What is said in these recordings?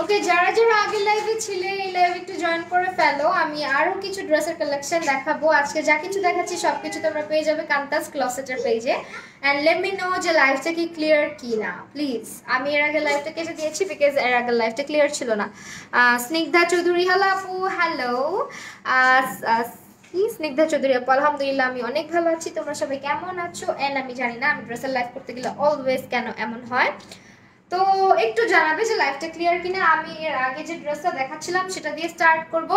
ওকে, যারা যারা আগের লাইভে ছিলে এই লাইভে একটু জয়েন করে ফেলো। আমি আরো কিছু ড্রেসের কালেকশন দেখাবো। আজকে যা কিছু দেখাচ্ছি সবকিছু তোমরা পেয়ে যাবে কান্তাস ক্লসেটের পেজে। অ্যান্ড লেট মি নো যে লাইভটা কি ক্লিয়ার কি না প্লিজ। আমি এর আগে লাইভটা কেটে দিয়েছি বিকজ এর আগে লাইভটা ক্লিয়ার ছিল না। স্নিগ্ধা চৌধুরী, হ্যালো আপু। হ্যালো স্নিগ্ধা চৌধুরী আপু, আলহামদুলিল্লাহ আমি অনেক ভালো আছি। তোমরা সবাই কেমন আছো? এন্ড আমি জানি না আমি ড্রেসের লাইভ করতে গেলে অলওয়েজ কেন এমন হয়, তো একটু জানাবে যে লাইভটা ক্লিয়ার কিনা। আমি এর আগে যে ড্রেসটা দেখাচ্ছিলাম সেটা দিয়ে স্টার্ট করব।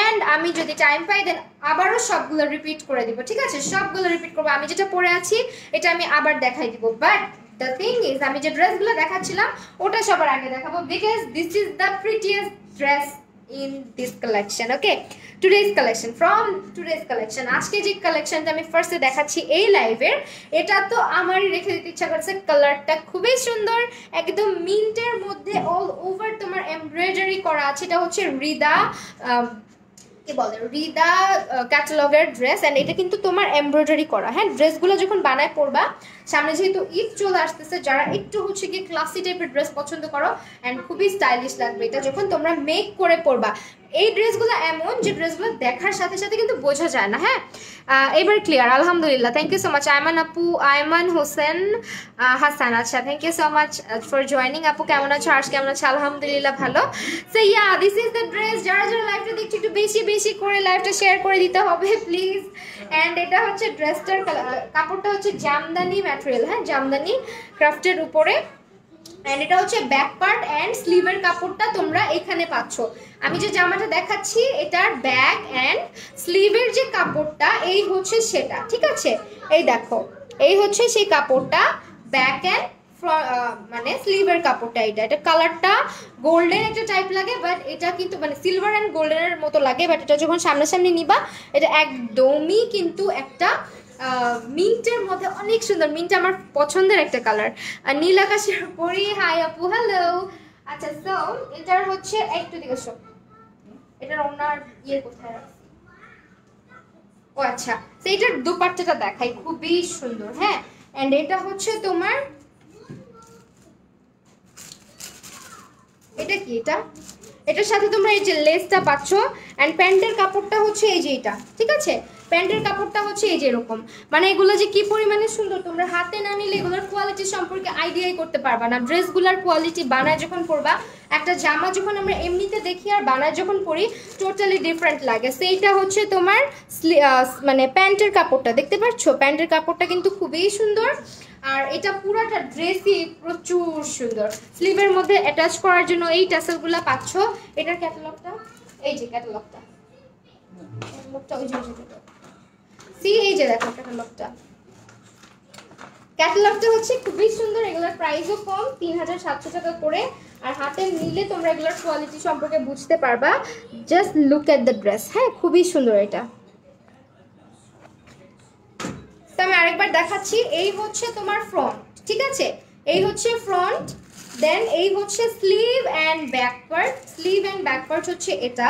এন্ড আমি যদি টাইম পাই দেন আবারও সবগুলো রিপিট করে দিব, ঠিক আছে? সবগুলো রিপিট করব। আমি যেটা পরে আছি এটা আমি আবার দেখাই দিব, বাট দ্য থিং ইজ আমি যে ড্রেসগুলো দেখাচ্ছিলাম ওটা সবার আগে দেখাবো because this is the prettiest dress in this collection. Okay, today's collection from today's collection আজকে যে কালেকশনটা আমি ফার্স্টে দেখাচ্ছি এই লাইভের, এটা তো আমারই রেখে দিতে ইচ্ছা করছে। কালারটা খুবই সুন্দর, একদম মিন্টের মধ্যে অল ওভার তোমার এমব্রয়ডারি করা আছে। এটা হচ্ছে রিদা কি বলে, রিদা ক্যাটালগের ড্রেস। এন্ড এটা কিন্তু তোমার এমব্রয়ডারি করা। হ্যাঁ, ড্রেসগুলো যখন বানায় পরবা, সামনে যেহেতু ঈদ চলে আসতেছে, যারা একটু হচ্ছে গিয়ে ক্লাসি টাইপের ড্রেস পছন্দ করো অ্যান্ড খুবই স্টাইলিশ লাগবে এটা যখন তোমরা মেক করে পরবা। এই ড্রেসগুলো এমন যে ড্রেসগুলো দেখার সাথে সাথে কিন্তু বোঝা যায় না। হ্যাঁ, এবার ক্লিয়ার, আলহামদুলিল্লাহ। Thank you so much Ayman আপু, আয়মান হোসেন হাসান। আচ্ছা, thank you so much for joining আপু। কেমন আছো? আজ কেমন আছো? আলহামদুলিল্লাহ ভালো। So yeah, this is the dress. যারা যারা লাইভটা দেখছো একটু বেশি বেশি করে লাইভটা শেয়ার করে দিতে হবে প্লিজ। অ্যান্ড এটা হচ্ছে ড্রেসটার কাপড়টা হচ্ছে জামদানি ম্যাটেরিয়াল। হ্যাঁ, জামদানি ক্রাফটের উপরে। এন্ড এটা হচ্ছে ব্যাক পার্ট এন্ড স্লিভের কাপড়টা তোমরা এখানে পাচ্ছ। আমি যে জামাটা দেখাচ্ছি এটার ব্যাক এন্ড স্লিভের যে কাপড়টা এই হচ্ছে সেটা, ঠিক আছে? এই দেখো, এই হচ্ছে সেই কাপড়টা, ব্যাক এন্ড মানে স্লিভের কাপড়টা। এটা কালারটা গোল্ডেন একটা টাইপ লাগে, বাট এটা কিন্তু মানে সিলভার এন্ড গোল্ডেনের মতো লাগে, বাট এটা যখন সামনাসামনি নিবা এটা একদমই কিন্তু একটা মিন্টের মধ্যে অনেক সুন্দর। মিন্ট আমার পছন্দের একটা কালার। আর নীল আকাশের পরি, হাই আপু, হ্যালো। আচ্ছা, সো এটার হচ্ছে একটু দিকে সব, এটার ওনার ইয়ে কোথায় রাখছি? ও আচ্ছা, তো এটার দুপাট্টাটা দেখাই, খুবই সুন্দর। হ্যাঁ, এন্ড এটা হচ্ছে তোমার, এটা কি, এটার সাথে তোমরা এই যে লেসটা পাচ্ছ। এন্ড প্যান্টের কাপড়টা হচ্ছে এই যে এটা, ঠিক আছে? প্যান্টের কাপড়টা হচ্ছে এই যে এরকম। মানে এগুলো যে কি পরিমাণে সুন্দর, তোমরা হাতে না নিলে এগুলোর কোয়ালিটি সম্পর্কে আইডিয়াই করতে পারবা না। ড্রেসগুলোর কোয়ালিটি বানায় যখন পরবা, একটা জামা যখন আমরা এমনিতে দেখি আর বানায় যখন পরি টোটালি ডিফারেন্ট লাগে। সেইটা হচ্ছে তোমার মানে প্যান্টের কাপড়টা দেখতে পাচ্ছ, প্যান্টের কাপড়টা কিন্তু খুবই সুন্দর। আর এটা পুরোটা ড্রেসই প্রচুর সুন্দর। স্লিভের মধ্যে অ্যাটাচ করার জন্য এই টাসেলগুলো পাচ্ছ। এটার ক্যাটালগটা এই যে, ক্যাটালগটা ওই যে সি, এই যে দেখো ক্যাটালগটা হচ্ছে খুবই সুন্দর। এগুলোর প্রাইসও কম, 3700 টাকা করে। আর হাতে নিলে তোমরা এগুলোর কোয়ালিটি সম্পর্কে বুঝতে পারবা। Just look at the dress. হ্যাঁ, খুবই সুন্দর এটা। তো আমি আরেকবার দেখাচ্ছি। এই হচ্ছে তোমার ফ্রন্ট, ঠিক আছে? এই হচ্ছে ফ্রন্ট, দেন এই হচ্ছে sleeve and back part. Sleeve and back part হচ্ছে এটা।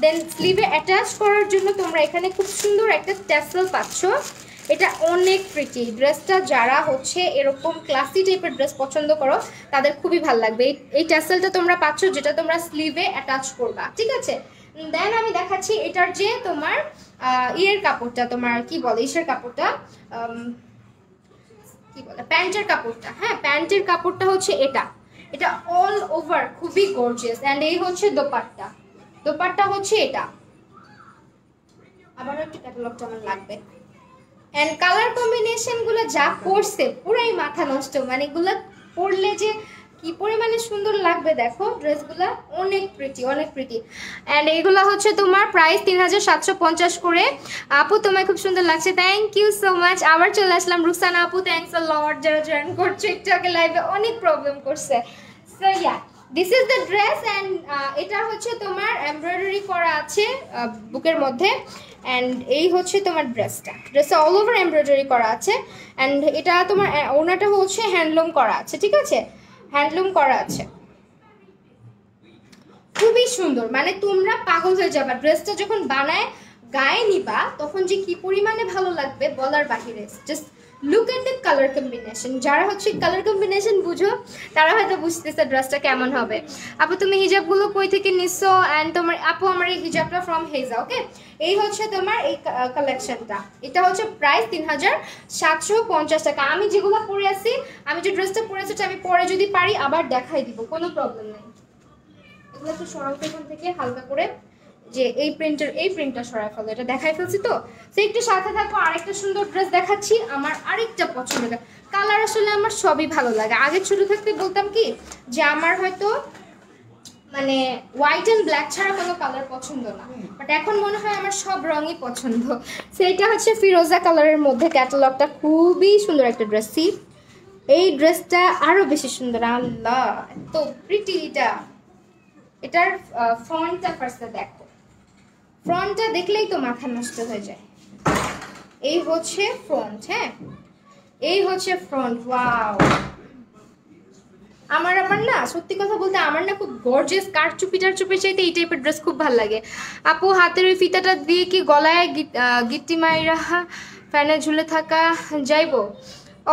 দেন স্লিভে অ্যাটাচ করার জন্য তোমরা এখানে খুব সুন্দর একটা ট্যাসেল পাচ্ছ। এটা অনেক প্রিটি। ড্রেসটা যারা হচ্ছে এরকম ক্লাসি টাইপের ড্রেস পছন্দ করো তাদের খুবই ভালো লাগবে। এই ট্যাসেলটা তোমরা পাচ্ছ যেটা তোমরা স্লিভে অ্যাটাচ করবা, ঠিক আছে? দেন আমি দেখাচ্ছি এটার যে তোমার ইয়ের কাপড়টা, তোমার কি বলে, ইসের কাপড়টা কি বলে, প্যান্টের কাপড়টা। হ্যাঁ, প্যান্টের কাপড়টা হচ্ছে এটা অল ওভার খুবই গর্জিয়াস। এন্ড এই হচ্ছে দোপাট্টা হচ্ছে এটা। আবার একটু ক্যাটালগটা আমার লাগবে। এন্ড কালার কম্বিনেশন গুলো যা করছে পুরাই মাথা নষ্ট। মানে এগুলো পরলে যে কি পরিমাণে সুন্দর লাগবে দেখো ড্রেসগুলো, অনেক প্রিটি, অনেক প্রিটি। এন্ড এইগুলো হচ্ছে তোমার প্রাইস 3750 করে। আপু তোমায় খুব সুন্দর লাগছে, থ্যাংক ইউ সো মাচ। আবার চলে আসলাম রুকসানা আপু, থ্যাংকস আ লট। যারা জয়েন করছে একটু আগে লাইভে অনেক প্রবলেম করছে। So yeah, this is the dress. And এটা হচ্ছে তোমার এমব্রয়ডারি করা আছে বুকের মধ্যে। অ্যান্ড এই হচ্ছে তোমার ড্রেসটা অল ওভার এমব্রয়ডারি করা আছে। অ্যান্ড এটা তোমার ওনাটা হচ্ছে হ্যান্ডলুম করা আছে, ঠিক আছে? হ্যান্ডলুম করা আছে, খুবই সুন্দর। মানে তোমরা পাগল হয়ে যাবে। ড্রেসটা যখন বানায় গায়ে নিবা তখন যে কি পরিমাণে ভালো লাগবে বলার বাহিরে। Just look at the colour combination, যারা হচ্ছে কালার কম্বিনেশন বুঝো তারা হয়তো বুঝতেছে ড্রেসটা কেমন হবে। আপু তুমি হিজাবগুলো কই থেকে নিছো? অ্যান্ড তোমার আপু আমার এই হিজাবটা ফ্রম হেজা। ওকে, এই হচ্ছে তোমার এই কালেকশনটা, এটা হচ্ছে প্রাইস 3750 টাকা। আমি যেগুলো পরে আছি, আমি যে ড্রেসটা পরে আছি আমি পরে যদি পারি আবার দেখাই দিব, কোনো প্রবলেম নেই। এগুলো একটু সরাও এখান থেকে হালকা করে, যে এই প্রিন্টটা সরাই ফেলো, এটা দেখাই ফেলছি তো। সে একটু সাথে থাকো, আরেকটা সুন্দর ড্রেস দেখাচ্ছি, আমার আরেকটা পছন্দের কালার। আসলে আমার সবই ভালো লাগে। আগে ছোট থাকতে বলতাম কি যে আমার হয়তো মানে হোয়াইট অ্যান্ড ব্ল্যাক ছাড়া কোনো কালার পছন্দ না, বাট এখন মনে হয় আমার সব রঙই পছন্দ। সেইটা হচ্ছে ফিরোজা কালারের মধ্যে, ক্যাটালগটা খুবই সুন্দর একটা ড্রেস। এই ড্রেসটা আরো বেশি সুন্দর, আল্লাহ এত প্রিটি। এটার ফ্রন্টটা ফার্স্টে দেখো, ফ্রন্টটা দেখলেই তো মাথা নষ্ট হয়ে যায়। এই হচ্ছে ফ্রন্ট, হ্যাঁ এই হচ্ছে ফ্রন্ট। ওয়াও, আমার না সত্যি কথা বলতে আমার না খুব গর্জিয়াস কারচুপি চাইতে এই টাইপের ড্রেস খুব ভালো লাগে। আপু হাতের ওই ফিতাটা দিয়ে কি গলায় গিট্টি মাইরা ফ্যানে ঝুলে থাকা যাইবো?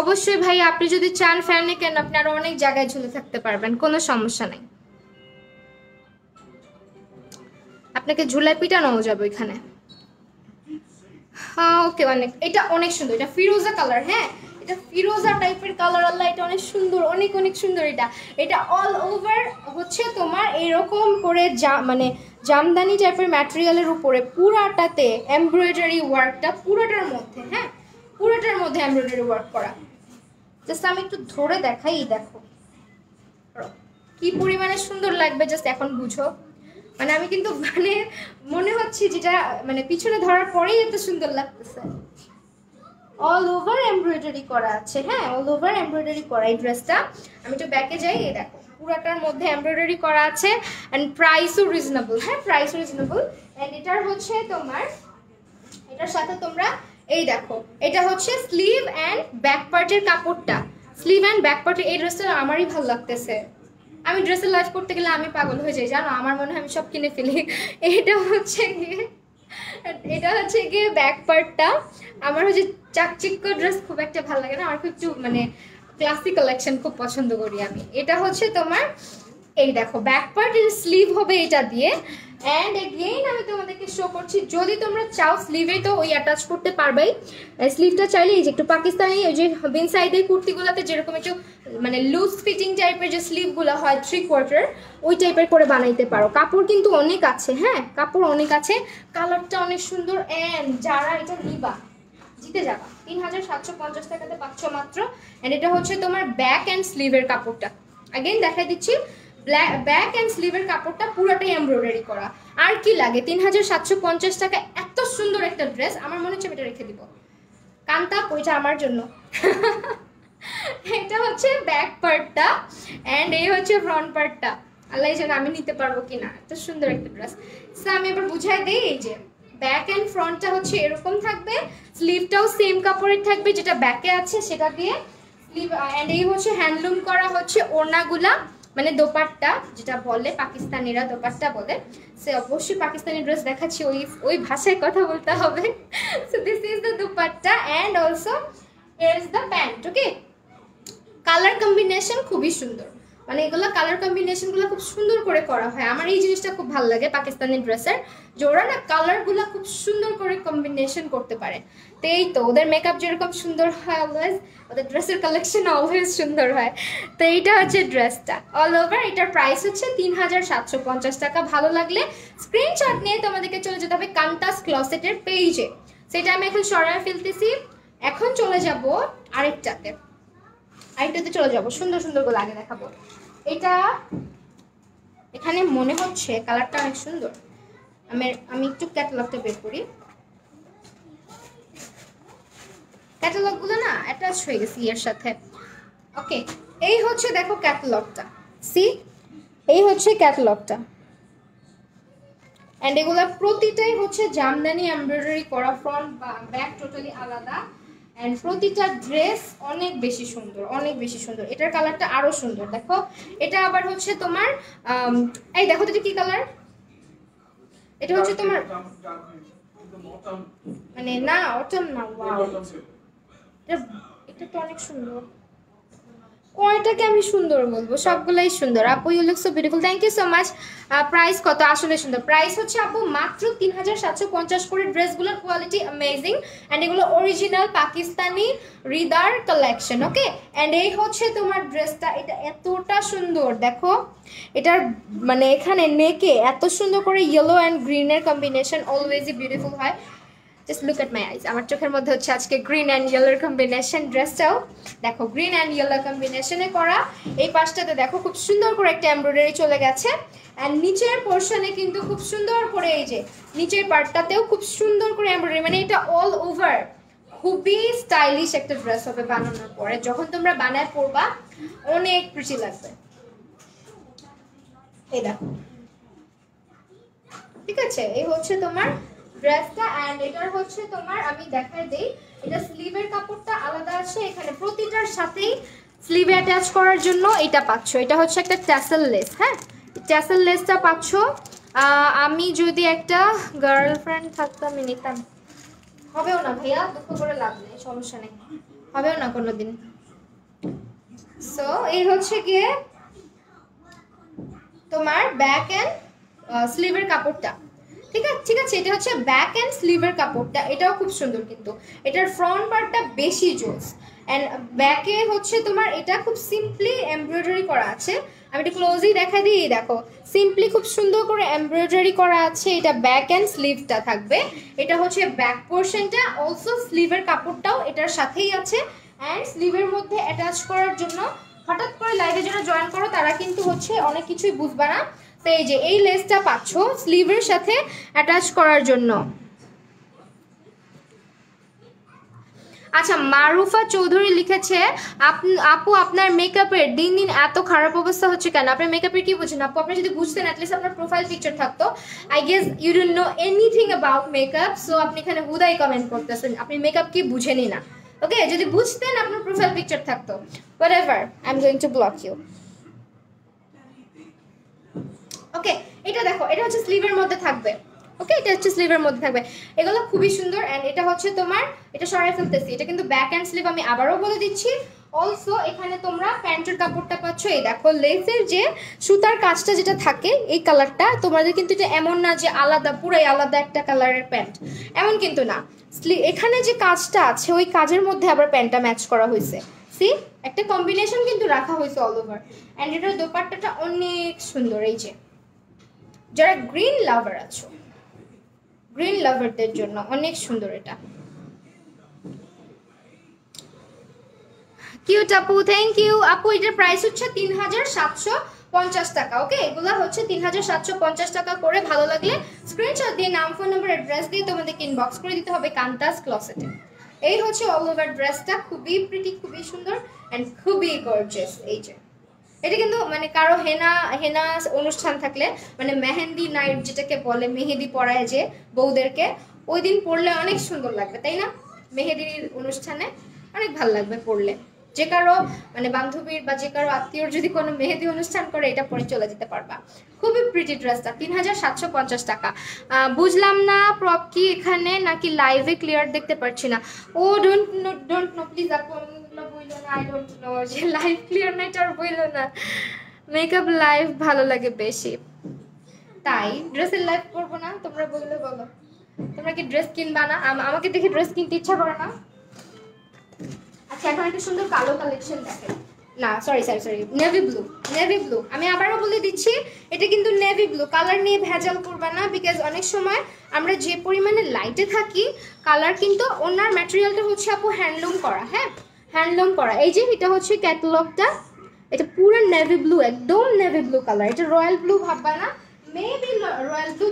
অবশ্যই ভাই, আপনি যদি চান ফ্যানে কেন, আপনি আরো অনেক জায়গায় ঝুলে থাকতে পারবেন, কোনো সমস্যা নেই। আপনাকে ঝুলাই পিটানো যাবে ওইখানে। হ্যাঁ ওকে, অনেক, এটা অনেক সুন্দর, এটা ফিরোজা কালার। হ্যাঁ এটা ফিরোজা টাইপের কালার, আল্লাহ এটা অনেক সুন্দর, অনেক অনেক সুন্দর। এটা অল ওভার হচ্ছে তোমার এরকম করে মানে জামদানি টাইপের ম্যাটেরিয়ালের উপরে পুরাটাতে এমব্রয়ডারি ওয়ার্কটা, পুরোটার মধ্যে, হ্যাঁ পুরোটার মধ্যে এমব্রয়ডারি ওয়ার্ক করা। জাস্ট আমি একটু ধরে দেখাই, দেখো কি পরিমাণে সুন্দর লাগবে, জাস্ট এখন বুঝো। মানে আমি কিন্তু মানে মনে হচ্ছে যেটা মানে পিছনে ধরার পরেই এত সুন্দর লাগতেছে। অল ওভার এমব্রয়ডারি করা আছে, হ্যাঁ অল ওভার এমব্রয়ডারি করা এই ড্রেসটা। আমি একটু ব্যাকে যাই, এই দেখো পুরাটার মধ্যে এমব্রয়ডারি করা আছে, অ্যান্ড প্রাইসও রিজনেবল। হ্যাঁ প্রাইসও রিজনেবল। অ্যান্ড এটার হচ্ছে তোমার, এটার সাথে তোমরা এই দেখো, এটা হচ্ছে স্লিভ অ্যান্ড ব্যাক পার্টের কাপড়টা, স্লিভ অ্যান্ড ব্যাক পার্টের। এই ড্রেসটা আমারই ভালো লাগতেছে। আমি ড্রেসের লাইফ করতে গেলে আমি পাগল হয়ে যাই জানো, আমার মনে হয় আমি সব কিনে ফেলি। এটা হচ্ছে গিয়ে ব্যাক পার্টটা। আমার হচ্ছে চাকচিক্য ড্রেস খুব একটা ভালো লাগে না, আমার খুব একটু মানে ক্লাসিক কালেকশন খুব পছন্দ করি আমি। এটা হচ্ছে তোমার এই দেখো ব্যাক পার্ট, স্লিভ হবে এটা দিয়ে। অ্যান্ড এগেইন আমি তোমাদেরকে শো করছি, যদি তোমরা চাও স্লিভে তো ওই অ্যাটাচ করতে পারবেই। স্লিভটা চাইলে এই যে একটু পাকিস্তানি ওই যে বিন সাইডের কুর্তিগুলোতে যেরকম একটু মানে লুজ ফিটিং টাইপের যে স্লিভগুলো হয় 3/4 ওই টাইপের করে বানাইতে পারো। কাপড় কিন্তু অনেক আছে, হ্যাঁ কাপড় অনেক আছে, কালারটা অনেক সুন্দর। অ্যান্ড যারা এটা নিবা জিতে যাবা, 3750 টাকাতে পাচ্ছ মাত্র। অ্যান্ড এটা হচ্ছে তোমার ব্যাক অ্যান্ড স্লিভের কাপড়টা, আগেন দেখাই দিচ্ছি, ব্যাক অ্যান্ড স্লিভের কাপড়টা পুরোটাই এমব্রয়ডারি করা। আর কি লাগে, 3750 টাকা এত সুন্দর একটা ড্রেস। আমার মনে হচ্ছে এটা রেখে দিব, কান্তা ওইটা আমার জন্য। এটা হচ্ছে ব্যাক পার্টটা, অ্যান্ড এই হচ্ছে ফ্রন্ট পার্টটা। আল্লাহ জানে আমি নিতে পারবো কিনা, এত সুন্দর একটা ড্রেস। সো আমি এবার বুঝাই দিই, এই যে ব্যাক অ্যান্ড ফ্রন্টটা হচ্ছে এরকম থাকবে, স্লিভটাও সেম কাপড়ের থাকবে যেটা ব্যাকে আছে সেটা দিয়ে স্লিভ। অ্যান্ড এই হচ্ছে হ্যান্ডলুম করা হচ্ছে ওড়নাগুলা, মানে দোপাট্টা যেটা বলে পাকিস্তানিরা দোপাট্টা বলে। সে অবশ্যই পাকিস্তানি ড্রেস দেখাচ্ছি, ওই ভাষায় কথা বলতে হবে। So this is the dupatta and also here is the pant. Okay, colour combination খুবই সুন্দর, মানে এগুলো কালার কম্বিনেশনগুলো খুব সুন্দর করে করা হয়। আমার এই জিনিসটা খুব ভালো লাগে পাকিস্তানি ড্রেসের, যে ওরা না কালারগুলো খুব সুন্দর করে কম্বিনেশন করতে পারে। তো এই তো ওদের মেকআপ যেরকম সুন্দর হয় অলওয়েজ, ওদের ড্রেসের কালেকশন অলওয়েজ সুন্দর হয়। তো এইটা হচ্ছে ড্রেসটা অল ওভার। এটার প্রাইস হচ্ছে 3750 টাকা। ভালো লাগলে স্ক্রিনশট নিয়ে তোমাদেরকে চলে যেতে হবে কান্তাস ক্লসেটের পেজে, সেটা আমি এখন সরাই ফেলতেছি। এখন চলে যাব আরেকটাতে চলে যাব, সুন্দর সুন্দরগুলো আগে দেখাবো। এটা এখানে মনে হচ্ছে কালারটা অনেক সুন্দর। আমি একটু ক্যাটালগটা বের করি, ক্যাটালগুলো না অ্যাটাচ হয়ে গেছে এর সাথে। ওকে, এই হচ্ছে দেখো ক্যাটালগটা, সি এই হচ্ছে ক্যাটালগটা। অ্যান্ড এগুলো প্রতিটাই হচ্ছে জামদানি এমব্রয়ডারি করা, ফ্রন্ট বা ব্যাক টোটালি আলাদা। অ্যান্ড প্রতিটা ড্রেস অনেক বেশি সুন্দর, অনেক বেশি সুন্দর। এটার কালারটা আরো সুন্দর, দেখো এটা আবার হচ্ছে তোমার এই দেখো এটা কি কালার, এটা হচ্ছে তোমার মানে না অটম না, ওয়াও এটা এটা তো অনেক সুন্দর। কয়টাকে আমি সুন্দর বলবো, সবগুলাই সুন্দর আপু। You look so beautiful, thank you so much. Price কত? আসলে সুন্দর। প্রাইস হচ্ছে আপু মাত্র 3750 করে। ড্রেসগুলোর কোয়ালিটি অ্যামেজিং অ্যান্ড এগুলো অরিজিনাল পাকিস্তানি রিদার কালেকশন। ওকে, অ্যান্ড এই হচ্ছে তোমার ড্রেসটা, এটা এতটা সুন্দর দেখো। এটার মানে এখানে নেকে এত সুন্দর করে ইয়েলো অ্যান্ড গ্রিনের কম্বিনেশন অলওয়েজই বিউটিফুল হয়। জাস্ট লুক এট মাই আইজ, আমার চোখের মধ্যে হচ্ছে আজকে গ্রিন অ্যান্ড ইয়েলোর কম্বিনেশন। ড্রেসটাও দেখো গ্রিন অ্যান্ড ইয়েলো কম্বিনেশনে করা। এই পাশটাতে দেখো খুব সুন্দর করে একটা এমব্রয়ডারি চলে গেছে অ্যান্ড নিচের পোর্শনে কিন্তু খুব সুন্দর করে এই যে নিচের পার্টটাতেও খুব সুন্দর করে এমব্রয়ডারি, মানে এটা অল ওভার খুবই স্টাইলিশ একটা ড্রেস হবে বানানোর পরে। যখন তোমরা বানায় পরবা অনেক প্রিটি লাগবে। এই দেখো, ঠিক আছে, এই হচ্ছে তোমার ড্রেসটা। অ্যান্ড এটার হচ্ছে তোমার আমি দেখাই দেই, এটা স্লিভের কাপড়টা আলাদা আছে এখানে, প্রতিটার সাথেই স্লিভে অ্যাটাচ করার জন্য এটা পাচ্ছ। এটা হচ্ছে একটা ট্যাসেল লেস, হ্যাঁ ট্যাসেল লেসটা পাচ্ছ। আমি যদি একটা গার্লফ্রেন্ড থাকতাম আমি নিতাম। হবেও না ভাইয়া, দুঃখ করে লাভ নেই, সমস্যা নেই, হবেও না কোনোদিন। সো এই হচ্ছে গিয়ে তোমার ব্যাক অ্যান্ড স্লিভের কাপড়টা। ঠিক আছে, এটা হচ্ছে ব্যাক অ্যান্ড স্লিভের কাপড়টা, এটাও খুব সুন্দর, কিন্তু এটার ফ্রন্ট পার্টটা বেশি জোস। অ্যান্ড ব্যাকে হচ্ছে তোমার এটা খুব সিম্পলি এমব্রয়ডারি করা আছে। আমি একটু ক্লোজই দেখা দিই, দেখো সিম্পলি খুব সুন্দর করে এমব্রয়ডারি করা আছে। এটা ব্যাক অ্যান্ড স্লিভটা থাকবে, এটা হচ্ছে ব্যাক পোর্শনটা। অলসো স্লিভের কাপড়টাও এটার সাথেই আছে। অ্যান্ড স্লিভের মধ্যে অ্যাটাচ করার জন্য, হঠাৎ করে লাইভে যারা জয়েন করো তারা কিন্তু হচ্ছে অনেক কিছুই বুঝবা না, তো এই যে এই লেসটা পাচ্ছ স্লিভের সাথে অ্যাটাচ করার জন্য। আচ্ছা, মারুফা চৌধুরী লিখেছে আপু আপনার মেকআপের দিন দিন এত খারাপ অবস্থা হচ্ছে কেন? আপনার মেকআপের কি বুঝেন আপু? আপনি যদি বুঝতেন অ্যাটলিস্ট আপনার প্রোফাইল পিকচার থাকতো। I guess you don't know anything about makeup, so আপনি এখানে হুদাই কমেন্ট করতেছেন, আপনি মেকআপ কি বুঝেনই না। ওকে, যদি বুঝতেন আপনার প্রোফাইল পিকচার থাকতো। Whatever, I am going to block you. Okay, এটা দেখো, এটা হচ্ছে স্লিভের মধ্যে থাকবে। ওকে, এটা হচ্ছে স্লিভের মধ্যে থাকবে, এগুলো খুবই সুন্দর। অ্যান্ড এটা হচ্ছে তোমার, এটা সরাই ফেলতেছি, এটা কিন্তু ব্যাক অ্যান্ড স্লিভ, আমি আবারও বলে দিচ্ছি। অলসো এখানে তোমরা প্যান্টের কাপড়টা পাচ্ছ, এই দেখো লেসের যে সুতার কাজটা যেটা থাকে এই কালারটা, তোমাদের কিন্তু এটা এমন না যে আলাদা, পুরাই আলাদা একটা কালারের প্যান্ট, এমন কিন্তু না। এখানে যে কাজটা আছে ওই কাজের মধ্যে আবার প্যান্টটা ম্যাচ করা হয়েছে। সি, একটা কম্বিনেশন কিন্তু রাখা হয়েছে অল ওভার। অ্যান্ড এটার দোপাট্টাটা অনেক সুন্দর। এই যে যারা গ্রিন লাভার আছো, গ্রিন লাভারদের জন্য অনেক সুন্দর এটা। কিউট আপু, থ্যাংক ইউ আপু। এটার প্রাইস হচ্ছে 3750 টাকা। ওকে, এগুলো হচ্ছে 3750 টাকা করে। ভালো লাগলে স্ক্রিনশট দিয়ে নাম, ফোন নাম্বার, অ্যাড্রেস দিয়ে তোমাদেরকে ইনবক্স করে দিতে হবে কান্তাস ক্লসেটে। এই হচ্ছে অল ওভার ড্রেসটা, খুবই প্রিটি, খুবই সুন্দর অ্যান্ড খুবই গর্জিয়াস। এই যে এটা কিন্তু মানে কারো হেনা হেনা অনুষ্ঠান থাকলে, মানে মেহেন্দি নাইট যেটাকে বলে, মেহেদি পরায় যে বউদেরকে, ওই দিন পরলে অনেক সুন্দর লাগবে, তাই না? মেহেদির অনুষ্ঠানে অনেক ভালো লাগবে পরলে। যে কারো মানে বান্ধবীর বা যে কারো আত্মীয়র যদি কোনো মেহেদি অনুষ্ঠান করে, এটা পরে চলে যেতে পারবা। খুবই প্রিটি ড্রেসটা, 3750 টাকা। বুঝলাম না প্রপ কি এখানে নাকি লাইভে ক্লিয়ার দেখতে পাচ্ছি না। ও ডোন্ট নো প্লিজ আপু, বইলো না, আই ডোন্ট নো যে লাইভ ক্লিয়ার না, এটা আর বইলো না। মেকআপ লাইভ ভালো লাগে বেশি, তাই ড্রেসের লাইভ করবো না? তোমরা বললে বলো, তোমরা কি ড্রেস কিনবা না? আমাকে দেখে ড্রেস কিনতে ইচ্ছা করে না? আচ্ছা, এখন একটা সুন্দর কালো কালেকশন দেখেন। না সরি নেভি ব্লু। আমি আবারও বলে দিচ্ছি, এটা কিন্তু নেভি ব্লু। কালার নিয়ে ভেজাল করবা না, বিকজ অনেক সময় আমরা যে পরিমাণে লাইটে থাকি, কালার কিন্তু ওনার ম্যাটেরিয়ালটা হচ্ছে আপু হ্যান্ডলুম করা। হ্যাঁ, হ্যান্ডলুম করা। এই যে এটা হচ্ছে ক্যাটালগটা, এটা পুরো নেভি ব্লু, একদম নেভি ব্লু কালার। এটা রয়্যাল ব্লু ভাববা না, মেবি রয়্যাল ব্লু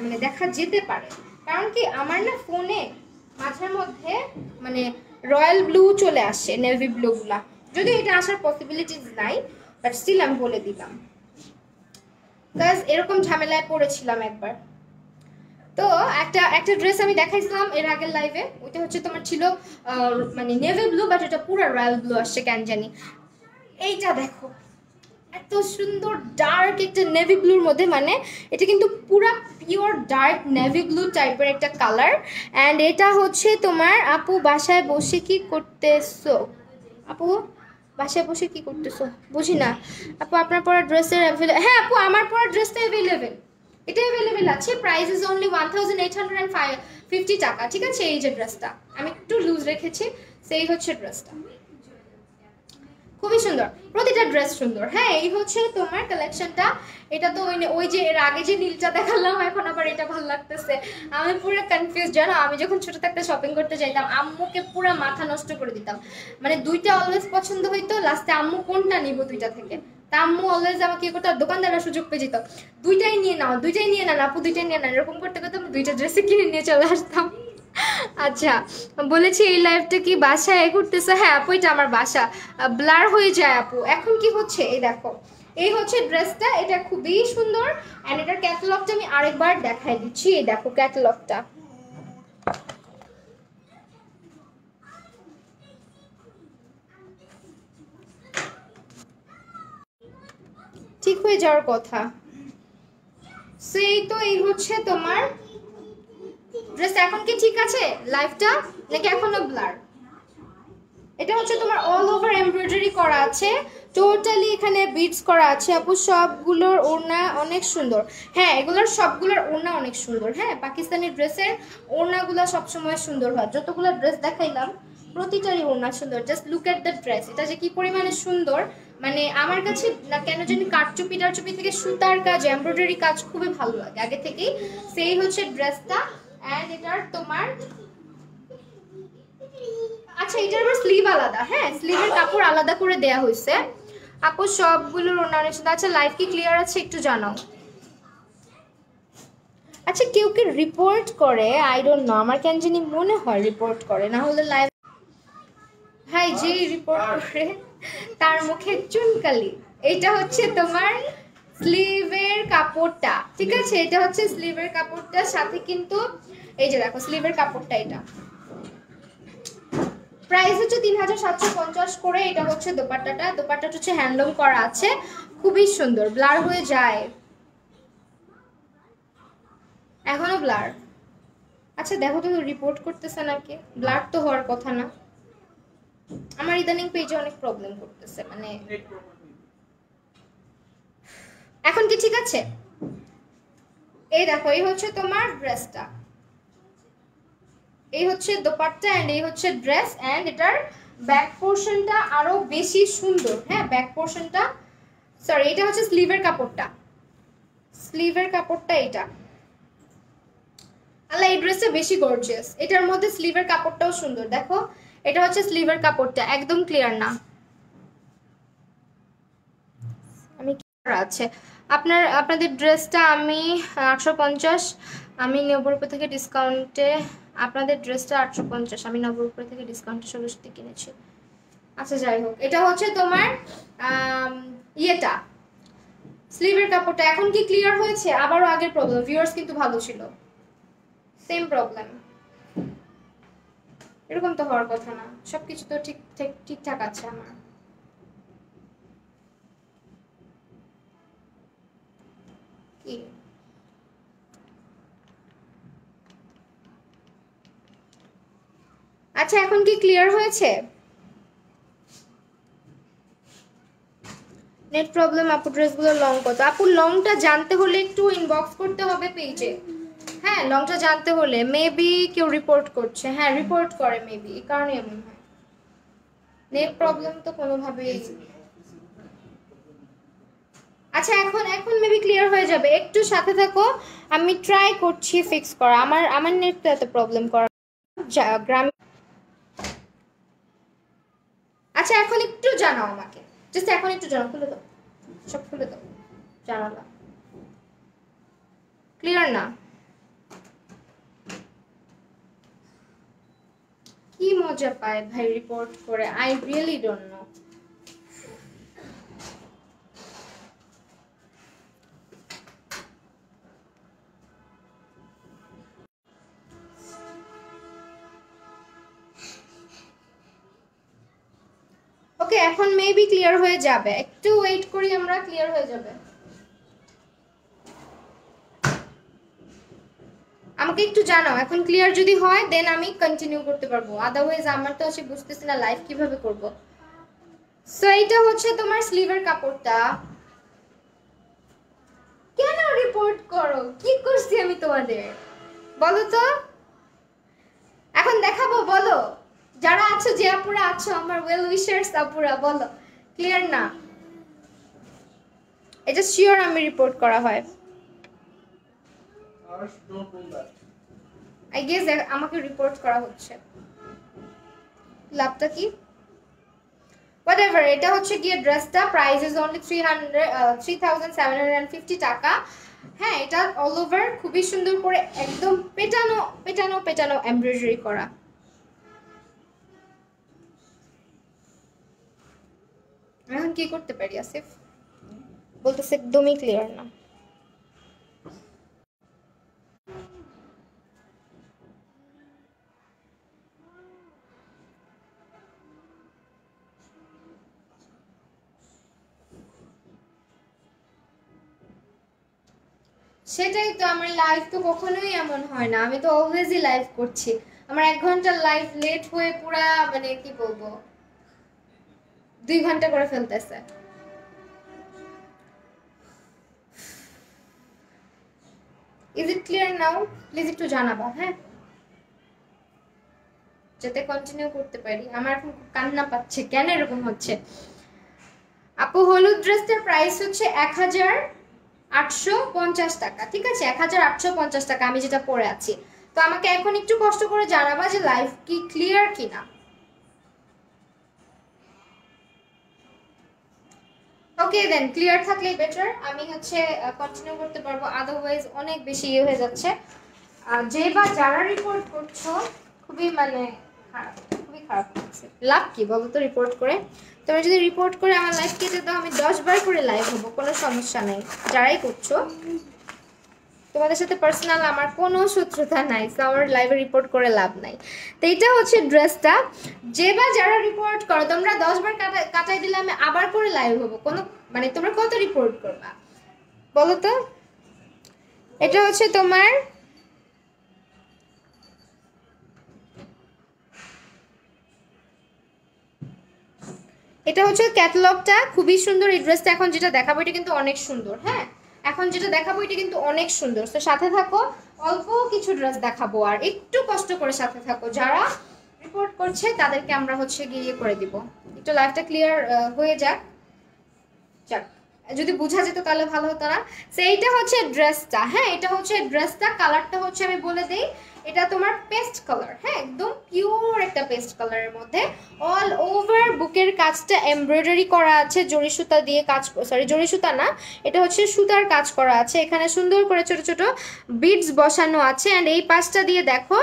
মানে দেখা যেতে পারে, কারণ কি আমার না ফোনে মাঝে মধ্যে মানে রয়্যাল ব্লু চলে আসছে, নেভি ব্লুগুলা, যদিও এটা আসার পসিবিলিটিস নাই, বাট স্টিল আমি বলে দিলাম, গাইস এরকম ঝামেলায় পড়েছিলাম একবার। তো একটা ড্রেস আমি দেখাইছিলাম এর আগের লাইভে, ওইটা হচ্ছে তোমার ছিল মানে নেভি ব্লু, বাট এটা পুরো রয়্যাল ব্লু আসছে কেন জানি। এইটা দেখো, এত সুন্দর ডার্ক একটা নেভি ব্লুর মধ্যে, মানে এটা কিন্তু পুরা পিওর ডার্ক নেভি ব্লু টাইপের একটা কালার। অ্যান্ড এটা হচ্ছে তোমার আপু বাসায় বসে কি করতেছো? আপু বাসায় বসে কি করতেছো বুঝি না। আপু আপনার পরা ড্রেসের অ্যাভেলেবল? হ্যাঁ আপু আমার পরা ড্রেসটা অ্যাভেলেবেল, এটা অ্যাভেলেবেল আছে। প্রাইস ইজ অনলি 1850 টাকা। ঠিক আছে, এই যে ড্রেসটা আমি একটু লুজ রেখেছি, সেই হচ্ছে ড্রেসটা, খুবই সুন্দর, প্রতিটা ড্রেস সুন্দর। হ্যাঁ এই হচ্ছে তোমার কালেকশনটা। এটা তো ওই যে এর আগে যে নীলটা দেখালাম, এখন আবার এটা ভালো লাগতেছে। আমি পুরো কনফিউজ জানো, আমি যখন ছোট থাকতে শপিং করতে যাইতাম আম্মুকে পুরো মাথা নষ্ট করে দিতাম, মানে দুইটা অলওয়েজ পছন্দ হইতো, লাস্টে আম্মু কোনটা নিব দুইটা থেকে, তা আম্মু অলওয়েজ আমাকে কি করতো, দোকানদাররা সুযোগ পেয়ে যেত, দুইটাই নিয়ে নাও দুইটাই নিয়ে নাও আপু দুইটাই নিয়ে নাও, এরকম করতে করতে আমি দুইটা ড্রেসে কিনে নিয়ে চলে আসতাম। আচ্ছা বলেছি এই লাইভটা কি বাসায় করতেছে? হ্যাঁ আপু এটা আমার বাসা, ব্লার হয়ে যায় আপু। এখন কি হচ্ছে এই দেখো, এই হচ্ছে ড্রেসটা, এটা খুবই সুন্দর। এন্ড এটার ক্যাটালগটা আমি আরেকবার দেখাই দিচ্ছি, এই দেখো ক্যাটালগটা। ঠিক হয়ে যাওয়ার কথা, সেই তো এই হচ্ছে তোমার ড্রেস। এখন কি ঠিক আছে লাইভটা নাকি এখনো ব্লার? এটা হচ্ছে তোমার অল ওভার এমব্রয়ডারি করা আছে, টোটালি এখানে বিটস করা আছে আপু। সবগুলোর ওড়না অনেক সুন্দর, হ্যাঁ এগুলোর সবগুলোর ওড়না অনেক সুন্দর। হ্যাঁ পাকিস্তানি ড্রেসের ওড়নাগুলো সবসময় সুন্দর হয়, যতগুলো ড্রেস দেখাইলাম প্রতিটারই ওড়না সুন্দর। Just look at the dress, এটা যে কি পরিমাণে সুন্দর, মানে আমার কাছে না কেন জানি কাটচুপি টারচুপি থেকে সুতার কাজ এমব্রয়ডারি কাজ খুবই ভালো লাগে আগে থেকেই। সেই হচ্ছে ড্রেসটা। অ্যান্ড এটার তোমার আচ্ছা এটার আবার স্লিভ আলাদা, হ্যাঁ স্লিভের কাপড় আলাদা করে দেয়া হয়েছে আপু। সবগুলোর অন্যান্য সাথে। আচ্ছা লাইভ কি ক্লিয়ার আছে একটু জানাও। আচ্ছা কেউ কি রিপোর্ট করে? আই ডোন্ট নো, আমার কেন জানি মনে হয় রিপোর্ট করে, না হলে লাইভ ভাই যে রিপোর্ট করে তার মুখে চুনকালি। এটা হচ্ছে তোমার স্লিভের কাপড়টা, ঠিক আছে এটা হচ্ছে স্লিভের কাপড়টা, সাথে কিন্তু এই যে দেখো স্লিভের কাপড়টা, এটা প্রাইস হচ্ছে 3750 করে। এটা হচ্ছে দোপাট্টাটা, দোপাট্টাটা হচ্ছে হ্যান্ডলুম করা আছে, খুবই সুন্দর। ব্লার হয়ে যায় এখনো ব্লার? আচ্ছা দেখো তো রিপোর্ট করতেছে নাকি, ব্লার তো হওয়ার কথা না। আমার ইদানিং পেজে অনেক প্রবলেম করতেছে, মানে এখন কি ঠিক আছে? এই দেখো এই হচ্ছে তোমার ড্রেসটা, এই হচ্ছে দোপাট্টা এন্ড এই হচ্ছে ড্রেস। এন্ড এটার ব্যাক পোরশনটা আরো বেশি সুন্দর। হ্যাঁ ব্যাক পোরশনটা, সরি এটা হচ্ছে স্লিভের কাপড়টা, স্লিভের কাপড়টা এটা। আল্লাহ এই ড্রেসটা বেশি গর্জিয়াস, এটার মধ্যে স্লিভের কাপড়টাও সুন্দর। দেখো এটা হচ্ছে স্লিভের কাপড়টা, একদম ক্লিয়ার না, আমি আছে আপনাদের ড্রেসটা আমি 850, আমি 90 থেকে ডিসকাউন্টে, আপনাদের ড্রেসটা 850, আমি 90 থেকে ডিসকাউন্টে 1600 কিনেছি। আচ্ছা যাই হোক, এটা হচ্ছে তোমার ইয়েটা স্লিভের কাপড়টা। এখন কি ক্লিয়ার হয়েছে? আবারও আগের প্রবলেম, ভিউয়ার্স কিন্তু ভালো ছিল, সেম প্রবলেম। এরকম তো হওয়ার কথা না, সবকিছু তো ঠিকঠাক আছে আমার। কি আচ্ছা এখন কি ক্লিয়ার হয়েছে? নেট প্রবলেম আপু। ড্রেসগুলোর লং কত? আপু লংটা জানতে হলে একটু ইনবক্স করতে হবে পেজে। হ্যাঁ লংটা জানতে হলে মেবি কেউ রিপোর্ট করছে, হ্যাঁ রিপোর্ট করে মেবি, এই কারণে এমন হয়। নেট প্রবলেম তো কোনোভাবেই। আচ্ছা এখন এখন মেবি ক্লিয়ার হয়ে যাবে, একটু সাথে থাকো, আমি ট্রাই করছি ফিক্স করা। আমার নেট তো এত প্রবলেম করা গ্রাম। আচ্ছা এখন একটু জানাও আমাকে, জাস্ট এখন একটু জানাও, খুলে দাও সব, খুলে দাও, জানালা ক্লিয়ার না। কি মজা পায় ভাই রিপোর্ট করে, আই রিয়েলি ডোন্ট নো। ওকে এখন মেবি ক্লিয়ার হয়ে যাবে, একটু ওয়েট করি আমরা, ক্লিয়ার হয়ে যাবে। আমাকে একটু জানাও এখন ক্লিয়ার যদি হয় দেন আমি কন্টিনিউ করতে পারবো, আদারওয়াইজ আমার তো হচ্ছে বুঝতেছি না লাইভ কিভাবে করব। সো এইটা হচ্ছে তোমার স্লিভের কাপড়টা। কেন রিপোর্ট করো, কি করছি আমি তোমাদের বলো তো? এখন দেখাবো বলো, যারা আছো যে আপুরা আছো আমার ওয়েল উইশার্স আপুরা বলো ক্লিয়ার না? এটা শিওর আমি রিপোর্ট করা হয়। আই গেস আমাকে রিপোর্ট করা হচ্ছে, লাভটা কি? হোয়াটএভার, এটা হচ্ছে গিয়ে ড্রেসটা প্রাইস ইজ অনলি 3750 টাকা। হ্যাঁ, এটা অল ওভার খুবই সুন্দর করে একদম পেটানো পেটানো পেটানো এমব্রয়ডারি করা। এখন কি করতে পারি আসিফ? বলতেছে একদমই ক্লিয়ার না। সেটাই তো, আমার লাইভ তো কখনোই এমন হয় না, আমি তো অলওয়েজই লাইভ করছি। আমার 1 ঘন্টার লাইভ লেট হয়ে পুরা মানে কি বলবো 2 ঘন্টা করে ফেলতেছে। Is it clear now? Please একটু জানাবা হ্যাঁ, যাতে কন্টিনিউ করতে পারি। আমার এখন কান্না পাচ্ছে, কেন এরকম হচ্ছে? আপু হলুদ ড্রেসটার প্রাইস হচ্ছে 1850 টাকা, ঠিক আছে? 1850 টাকা আমি যেটা পরে আছি। তো আমাকে এখন একটু কষ্ট করে জানাবা যে লাইভ কি ক্লিয়ার কিনা। ওকে দেন, ক্লিয়ার থাকলেই বেটার, আমি হচ্ছে কন্টিনিউ করতে পারবো, আদারওয়াইজ অনেক বেশি ইয়ে হয়ে যাচ্ছে। যে বা যারা রিপোর্ট করছো খুবই মানে খারাপ, খুবই খারাপ লাগছে। লাভ কি বলো তো রিপোর্ট করে? তোমরা যদি রিপোর্ট করে আমার লাইভ কেটে দাও আমি 10 বার করে লাইভ হবো, কোনো সমস্যা নেই। যারাই করছো তোমাদের সাথে পার্সোনাল আমার কোনো শত্রুতা নাই, তো আমার লাইভে রিপোর্ট করে লাভ নাই। তো এইটা হচ্ছে ড্রেসটা, যে বা যারা রিপোর্ট করো তোমরা 10 বার কাটাই দিলে আমি আবার করে লাইভ হবো, কোনো মানে তোমরা কত রিপোর্ট করবা বলো তো? এটা হচ্ছে তোমার এটা হচ্ছে ক্যাটালগটা, খুবই সুন্দর এই ড্রেসটা। এখন যেটা দেখাবো এটা কিন্তু অনেক সুন্দর। হ্যাঁ, এখন যেটা দেখাবো এটা কিন্তু অনেক সুন্দর। তো সাথে থাকো, অল্প কিছু ড্রেস দেখাবো আর একটু কষ্ট করে সাথে থাকো। যারা রিপোর্ট করছে তাদেরকে আমরা হচ্ছে গিয়ে করে দিব। একটু লাইভটা ক্লিয়ার হয়ে যাক, যাক যদি বোঝা যেত তাহলে ভালো হতো না। সো এইটা হচ্ছে ড্রেসটা। হ্যাঁ, এটা হচ্ছে ড্রেসটা, কালারটা হচ্ছে আমি বলে দেই, এটা তোমার পেস্ট কালার। হ্যাঁ, একদম পিওর একটা পেস্ট কালারের মধ্যে অল ওভার বুকের কাজটা এমব্রয়ডারি করা আছে, জরি সুতা দিয়ে কাজ, সরি জরি সুতা না, এটা হচ্ছে সুতার কাজ করা আছে। এখানে সুন্দর করে ছোট ছোট বিডস বসানো আছে, অ্যান্ড এই পাশটা দিয়ে দেখো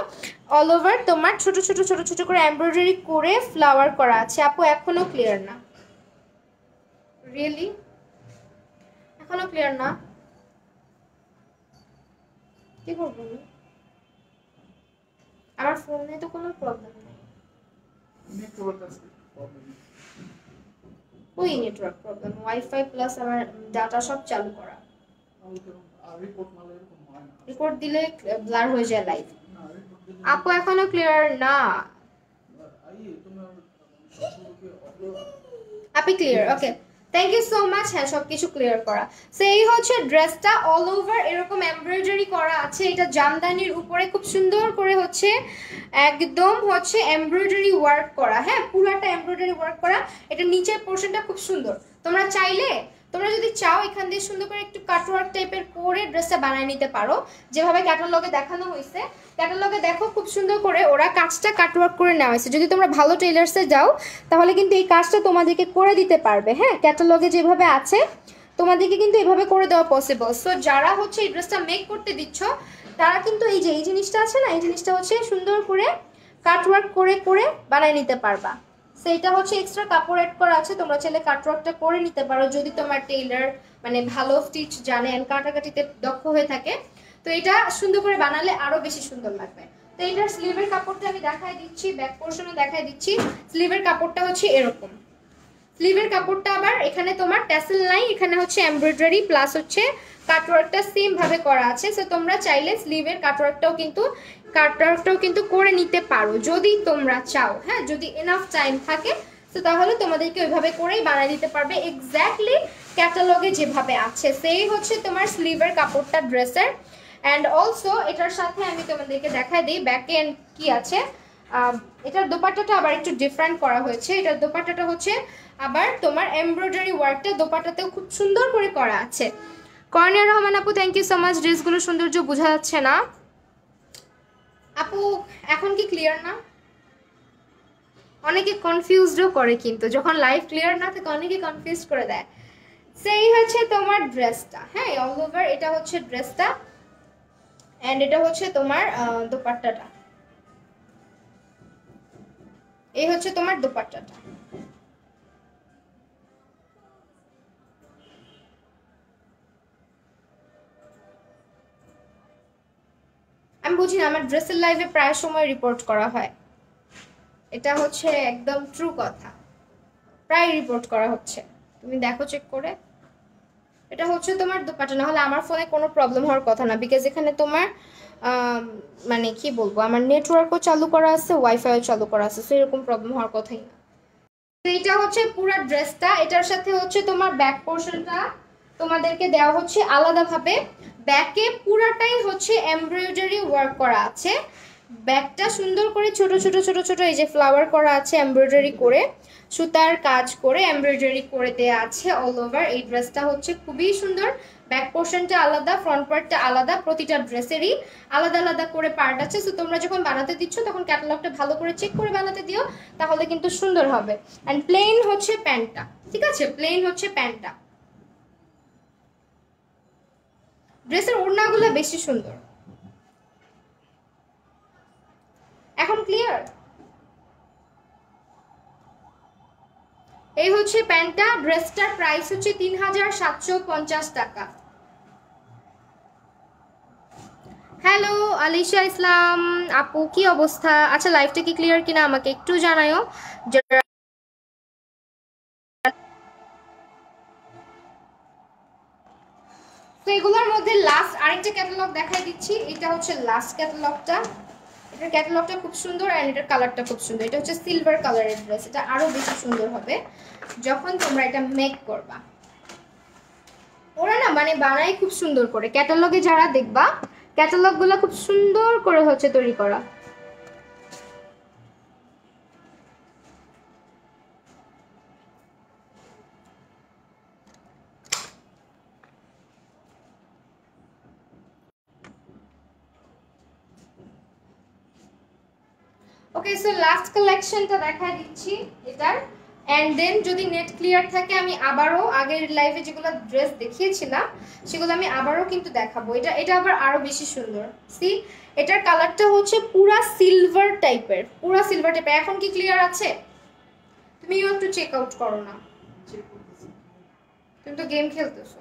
অল ওভার তোমার ছোট ছোট ছোট ছোট করে এমব্রয়ডারি করে ফ্লাওয়ার করা আছে। আপু এখনো ক্লিয়ার না? রিয়েলি এখনো ক্লিয়ার না? কি করবো আমি? আমার ফোনে তো কোনো প্রবলেম নেই। ওই নেটওয়ার্ক প্রবলেম, ওয়াইফাই প্লাস আমার ডাটা সব চালু করা। রিপোর্ট দিলে ব্লার হয়ে যায় লাইভ। আপু এখনো ক্লিয়ার না? আপনি clear? Okay, thank you so much. হ্যাঁ, সবকিছু ক্লিয়ার করা। সো এই হচ্ছে ড্রেসটা, অল ওভার এরকম এমব্রয়ডারি করা আছে। এটা জামদানির উপরে খুব সুন্দর করে হচ্ছে একদম হচ্ছে এমব্রয়ডারি ওয়ার্ক করা। হ্যাঁ, পুরোটা এমব্রয়ডারি ওয়ার্ক করা। এটা নিচের পোর্শনটা খুব সুন্দর। তোমরা চাইলে, তোমরা যদি চাও এখান দিয়ে সুন্দর করে একটু কাটওয়ার্ক টাইপের করে ড্রেসটা বানিয়ে নিতে পারো, যেভাবে ক্যাটালগে দেখানো হয়েছে। ক্যাটালগে দেখো খুব সুন্দর করে ওরা কাজটা কাটওয়ার্ক করে নেওয়া হয়েছে। যদি তোমরা ভালো টেইলার্সে যাও তাহলে কিন্তু এই কাজটা তোমাদেরকে করে দিতে পারবে। হ্যাঁ, ক্যাটালগে যেভাবে আছে তোমাদেরকে কিন্তু এভাবে করে দেওয়া পসিবল। সো যারা হচ্ছে এই ড্রেসটা মেক করতে দিচ্ছ তারা কিন্তু এই যে এই জিনিসটা আছে না, এই জিনিসটা হচ্ছে সুন্দর করে কাটওয়ার্ক করে করে বানিয়ে নিতে পারবা। সেইটা হচ্ছে এক্সট্রা কাপড় অ্যাড করা আছে, তোমরা চাইলে কাটওয়ার্কটা করে নিতে পারো যদি তোমার টেইলার মানে ভালো স্টিচ জানেন, কাটাকাটিতে দক্ষ হয়ে থাকে। তো এটা সুন্দর করে বানালে আরো বেশি সুন্দর লাগবে। তো এটার স্লিভের কাপড়টা আমি দেখাই দিচ্ছি, ব্যাক পোর্শনও দেখাই দিচ্ছি। স্লিভের কাপড়টা হচ্ছে এরকম, স্লিভের কাপড়টা আবার এখানে তোমার ট্যাসেল নাই, এখানে হচ্ছে এমব্রয়ডারি প্লাস হচ্ছে কাটওয়ার্কটা সেম ভাবে করা আছে। সো তোমরা চাইলে স্লিভের কাটওয়ার্কটাও কিন্তু করে নিতে পারো যদি তোমরা চাও, হ্যাঁ, যদি এনাফ টাইম থাকে। তো তাহলে তোমাদেরকে ওইভাবে করেই বানিয়ে দিতে পারবে এক্স্যাক্টলি ক্যাটালগে যেভাবে আছে। সেই হচ্ছে তোমার স্লিভের কাপড়টা ড্রেসের। অ্যান্ড অলসো এটার সাথে আমি তোমাদেরকে দেখাই দিই ব্যাক এন্ড কি আছে। এটার দোপাট্টাটা আবার একটু ডিফারেন্ট করা হয়েছে। এটার দোপাট্টাটা হচ্ছে আবার তোমার এমব্রয়ডারি ওয়ার্কটা দোপাট্টাতেও খুব সুন্দর করে করা আছে। কর্নিয়া রহমান আপু, থ্যাংক ইউ সো মাচ। ড্রেসগুলো সৌন্দর্য বোঝা যাচ্ছে না আপু, এখন কি ক্লিয়ার না? অনেকে কনফিউজডও করে, কিন্তু যখন লাইভ ক্লিয়ার না থাকে অনেকে কনফিউজ করে দেয়। সেই হচ্ছে তোমার ড্রেসটা, হ্যাঁ, অল ওভার এটা হচ্ছে ড্রেসটা। এন্ড এটা হচ্ছে তোমার দোপাট্টাটা, এই হচ্ছে তোমার দোপাট্টাটা। আমি বুঝি না, আমার ড্রেসের লাইভে প্রায় সময় রিপোর্ট করা হয়, এটা হচ্ছে একদম ট্রু কথা, প্রায় রিপোর্ট করা হচ্ছে। তুমি দেখো চেক করে। এটা হচ্ছে তোমার দোপাট্টা, না হলে আমার ফোনে কোনো প্রবলেম হওয়ার কথা না, বিকজ এখানে তোমার মানে কি বলবো, আমার নেটওয়ার্কও চালু করা আছে, ওয়াইফাইও চালু করা আছে, সো এরকম প্রবলেম হওয়ার কথাই না। তো এটা হচ্ছে পুরো ড্রেসটা। এটার সাথে হচ্ছে তোমার ব্যাক পোর্শনটা তোমাদেরকে দেওয়া হচ্ছে আলাদাভাবে। ব্যাকে পুরাটাই হচ্ছে এমব্রয়ডারি ওয়ার্ক করা আছে। ব্যাকটা সুন্দর করে ছোট ছোট ছোট ছোট এই যে ফ্লাওয়ার করা আছে, এমব্রয়ডারি করে সুতার কাজ করে এমব্রয়ডারি করে দেয়া আছে অল ওভার। এই ড্রেসটা হচ্ছে খুবই সুন্দর। ব্যাক পোর্শনটা আলাদা, ফ্রন্ট পার্টটা আলাদা, প্রতিটা ড্রেসেরই আলাদা আলাদা করে পার্ট আছে। সো তোমরা যখন বানাতে দিচ্ছ তখন ক্যাটালগটা ভালো করে চেক করে বানাতে দিও, তাহলে কিন্তু সুন্দর হবে। অ্যান্ড প্লেন হচ্ছে প্যান্টটা, ঠিক আছে, প্লেন হচ্ছে প্যান্টটা। ড্রেসের ওড়নাগুলো বেশি সুন্দর। এখন ক্লিয়ার? এই হচ্ছে প্যান্টটা। ড্রেসটার প্রাইস হচ্ছে 3750 টাকা। হ্যালো আলিশা ইসলাম আপু, কি অবস্থা? আচ্ছা, লাইভটা কি ক্লিয়ার কিনা আমাকে একটু জানাও। তো এগুলোর মধ্যে লাস্ট আরেকটা ক্যাটালগ দেখাই দিচ্ছি। এটা হচ্ছে লাস্ট ক্যাটালগটা। এটার ক্যাটালগটা খুব সুন্দর এন্ড এটার কালারটা খুব সুন্দর। এটা হচ্ছে সিলভার কালারের ড্রেস। এটা আরো বেশি সুন্দর হবে যখন তোমরা এটা মেক করবা। ওরা না মানে বানায় খুব সুন্দর করে, ক্যাটালগে যারা দেখবা ক্যাটালগুলো খুব সুন্দর করে হচ্ছে তৈরি করা। ওকে, সো লাস্ট কালেকশনটা দেখাই দিচ্ছি এটার। এন্ড দেন যদি নেট ক্লিয়ার থাকে আমি আবারও আগের লাইভে যেগুলো ড্রেস দেখিয়েছিলাম সেগুলো আমি আবারও কিন্তু দেখাবো। এটা আবার আরো বেশি সুন্দর। সি, এটার কালারটা হচ্ছে পুরা সিলভার টাইপের, পুরা সিলভার টাইপের। এখন কি ক্লিয়ার আছে? তুমিও একটু চেক আউট করো না, তুমি তো গেম খেলতেছো।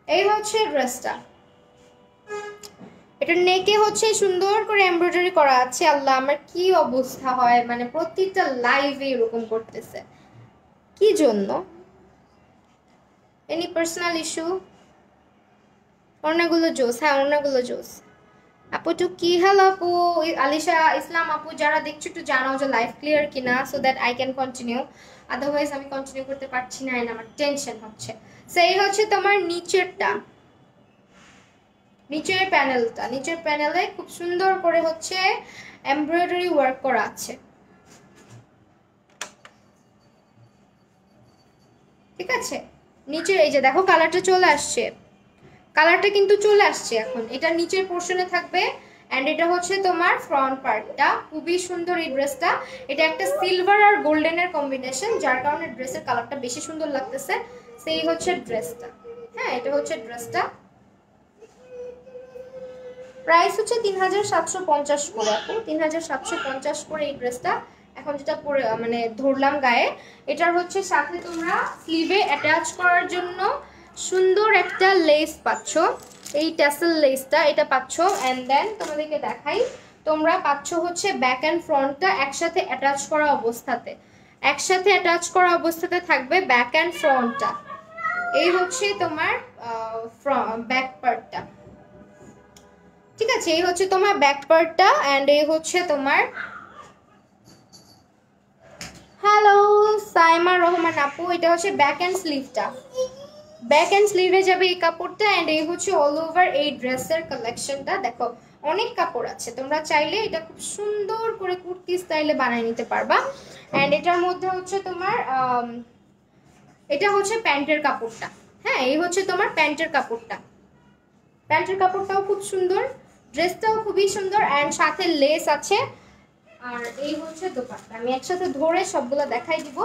এই হচ্ছে ড্রেসটা। এটা নেকে হচ্ছে সুন্দর করে এমব্রয়ডারি করা আছে। আল্লাহ, আমার কি অবস্থা হয়, মানে প্রত্যেকটা লাইভে এরকম করতেছে, কি জন্য? Any personal issue? ওড়নাগুলো জোস, হ্যাঁ ওড়নাগুলো জোস। আপু একটু কি হ্যালো আপু আলিশা ইসলাম আপু, যারা দেখছো একটু জানাও যে লাইভ ক্লিয়ার কিনা, so that I can continue. Otherwise আমি কন্টিনিউ করতে পারছি না, আমার টেনশন হচ্ছে। সেই হচ্ছে তোমার নিচেরটা, নিচের প্যানেলটা। নিচের প্যানেলে খুব সুন্দর করে হচ্ছে এমব্রয়ডারি ওয়ার্ক করা আছে, ঠিক আছে। নিচের এই যে দেখো কালারটা চলে আসছে, কালারটা কিন্তু চলে আসছে এখন। এটা নিচের পোর্শনে থাকবে এন্ড এটা হচ্ছে তোমার ফ্রন্ট পার্টটা। খুবই সুন্দর এই ড্রেসটা। এটা একটা সিলভার আর গোল্ডেনের কম্বিনেশন, যার কারণে ড্রেসের কালারটা বেশি সুন্দর লাগতেছে। সেই হচ্ছে ড্রেসটা, হ্যাঁ এটা হচ্ছে ড্রেসটা। প্রাইস হচ্ছে 3750 করে আপু, 3750 করে এই ড্রেসটা। এখন যেটা পরে মানে ধরলাম গায়ে, এটার হচ্ছে সাথে তোমরা স্লিভে অ্যাটাচ করার জন্য সুন্দর একটা লেস পাচ্ছ, এই ট্যাসেল লেসটা এটা পাচ্ছ। এন্ড দেন তোমাদেরকে দেখাই, তোমরা পাচ্ছ হচ্ছে ব্যাক অ্যান্ড ফ্রন্টটা একসাথে অ্যাটাচ করা অবস্থাতে। একসাথে অ্যাটাচ করা অবস্থাতে থাকবে ব্যাক অ্যান্ড ফ্রন্টটা। এই হচ্ছে তোমার ব্যাক পার্টটা, ঠিক আছে? এই হচ্ছে তোমার ব্যাক পার্টটা অ্যান্ড এই হচ্ছে তোমার, হ্যালো সাইমা রহমান আপু, এটা হচ্ছে ব্যাক অ্যান্ড স্লিভটা। ব্যাক অ্যান্ড স্লিভে যাবে এই কাপড়টা অ্যান্ড এই হচ্ছে অল ওভার এই ড্রেসের কালেকশনটা। দেখো অনেক কাপড় আছে, তোমরা চাইলে এটা খুব সুন্দর করে কুর্তি স্টাইলে বানিয়ে নিতে পারবা। অ্যান্ড এটার মধ্যে হচ্ছে তোমার এটা হচ্ছে প্যান্টের কাপড়টা। হ্যাঁ, এই হচ্ছে তোমার প্যান্টের কাপড়টা। প্যান্টের কাপড়টাও খুব সুন্দর, ড্রেসটাও খুবই সুন্দর অ্যান্ড সাথে লেস আছে। আর এই হচ্ছে দোপাট্টা। আমি একসাথে ধরে সবগুলো দেখাই দিব।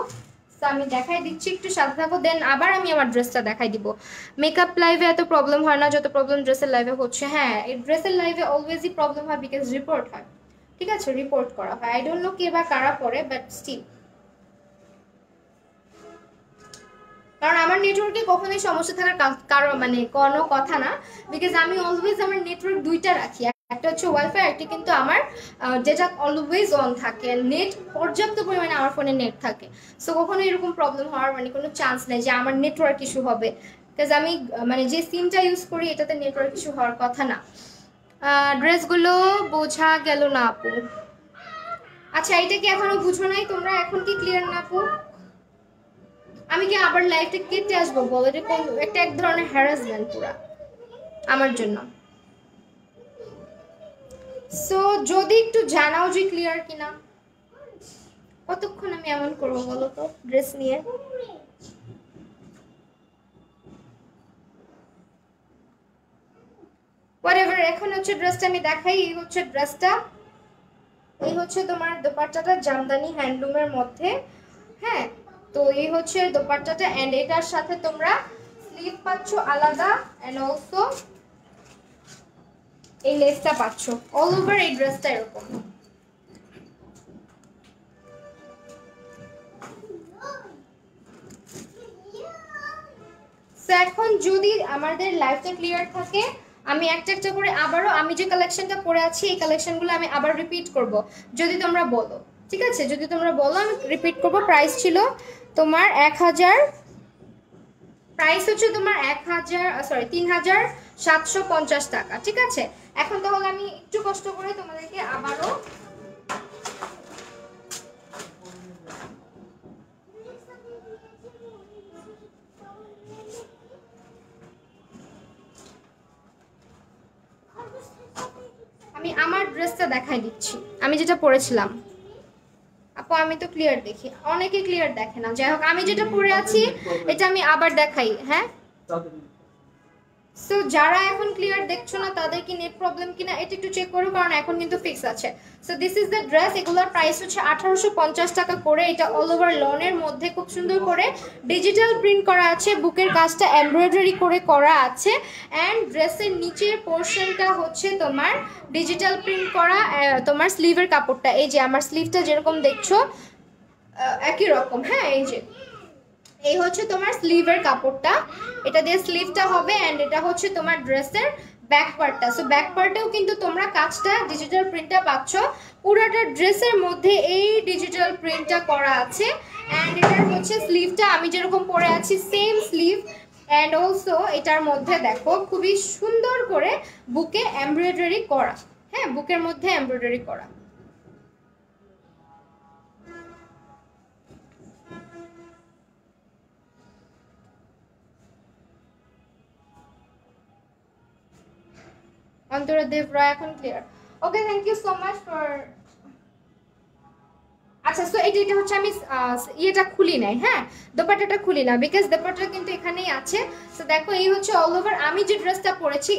তো আমি দেখাই দিচ্ছি, একটু সাথে থাকো, দেন আবার আমি আমার ড্রেসটা দেখাই দিব। মেকআপ লাইভে এত প্রবলেম হয় না যত প্রবলেম ড্রেসের লাইভে হচ্ছে। হ্যাঁ, এই ড্রেসের লাইভে অলওয়েজই প্রবলেম হয় বিকজ রিপোর্ট হয়, ঠিক আছে? রিপোর্ট করা হয়, আই ডোন্ট নো কে বা কারা পড়ে, বাট স্টিল। কারণ আমার নেটওয়ার্কে কখনোই সমস্যা থাকার কারণ মানে কোনো কথা না, বিকজ আমি অলওয়েজ আমার নেটওয়ার্ক দুইটা রাখি, একটা হচ্ছে ওয়াইফাই, একটা কিন্তু আমার যেটা অলওয়েজ অন থাকে, নেট পর্যাপ্ত পরিমাণে আমার ফোনে নেট থাকে। সো কখনো এরকম প্রবলেম হওয়ার মানে কোনো চান্স নেই যে আমার নেটওয়ার্ক ইস্যু হবে, বিকজ আমি মানে যে সিমটা ইউজ করি এটাতে নেটওয়ার্ক ইস্যু হওয়ার কথা না। ড্রেসগুলো বোঝা গেল না আপু। আচ্ছা, এটা কি এখনো বুঝো নাই তোমরা? এখন কি ক্লিয়ার না আপু? আমি কি আবার লাইফটা কেটে আসবো বলো? এটা কোন একটা এক ধরনের হ্যারাসমেন্ট পুরা আমার জন্য। সো যদি একটু জানাও যে ক্লিয়ার কিনা। কতক্ষণ আমি এমন করবো বলো তো ড্রেস নিয়ে? হোয়াটএভার, এখন হচ্ছে ড্রেসটা আমি দেখাই। এই হচ্ছে ড্রেসটা, এই হচ্ছে তোমার দোপাট্টাটা জামদানি হ্যান্ডলুমের মধ্যে। হ্যাঁ, তো এই হচ্ছে দোপাট্টাটা এন্ড এটার সাথে তোমরা স্লিভ পাচ্ছ আলাদা এন্ড অলসো এই লেসটা পাচ্ছ। অল ওভার এই ড্রেসটা এরকম। এখন যদি আমাদের লাইফটা ক্লিয়ার থাকে, আমি একটা একটা করে আবারও আমি যে কালেকশনটা পরে আছি এই কালেকশনগুলো আমি আবার রিপিট করব যদি তোমরা বলো, ঠিক আছে? যদি তোমরা বলো আমি রিপিট করব। প্রাইস ছিল তোমার 1000, প্রাইস হচ্ছে তোমার 3750 টাকা, ঠিক আছে? এখন তাহলে আমি একটু কষ্ট করে তোমাদেরকে আবারও আমি আমার ড্রেসটা দেখাই দিচ্ছি, আমি যেটা পরেছিলাম। আপু আমি তো ক্লিয়ার দেখি, অনেকে ক্লিয়ার দেখে না। যাই হোক, আমি যেটা পরে আছি এটা আমি আবার দেখাই। হ্যাঁ, সো যারা এখন ক্লিয়ার দেখছো না তাদের কি নেট প্রবলেম কিনা এটা একটু চেক করো, কারণ এখন কিন্তু ফিক্স আছে। So this is the dress. এগুলোর প্রাইস হচ্ছে 1850 টাকা করে। এটা অল ওভার লনের মধ্যে খুব সুন্দর করে ডিজিটাল প্রিন্ট করা আছে, বুকের কাজটা এমব্রয়ডারি করে করা আছে অ্যান্ড ড্রেসের নিচের পোর্শনটা হচ্ছে তোমার ডিজিটাল প্রিন্ট করা। তোমার স্লিভের কাপড়টা এই যে আমার স্লিভটা যেরকম দেখছো একই রকম। হ্যাঁ, এই যে এই হচ্ছে তোমার স্লিভের কাপড়টা, এটা দিয়ে স্লিভটা হবে এন্ড এটা হচ্ছে তোমার ড্রেসের ব্যাক পার্টটা। সো ব্যাক পার্টেও কিন্তু তোমরা কাজটা ডিজিটাল প্রিন্টটা পাচ্ছ। পুরোটা ড্রেসের মধ্যে এই ডিজিটাল প্রিন্টটা করা আছে এন্ড এটার হচ্ছে স্লিভটা আমি যেরকম পরে আছি সেম স্লিভ এন্ড অলসো এটার মধ্যে দেখো খুবই সুন্দর করে বুকে এমব্রয়ডারি করা। হ্যাঁ, বুকের মধ্যে এমব্রয়ডারি করা। অন্তরা দেব রায় এখন clear. Okay, thank you so much for. আচ্ছা, সো এটা হচ্ছে আমি ইয়েটা খুলি নাই। হ্যাঁ, দোপাট্টাটা খুলি না বিকজ দোপাট্টা কিন্তু এখানেই আছে। সো দেখো এই হচ্ছে অল ওভার আমি যে ড্রেসটা পরেছি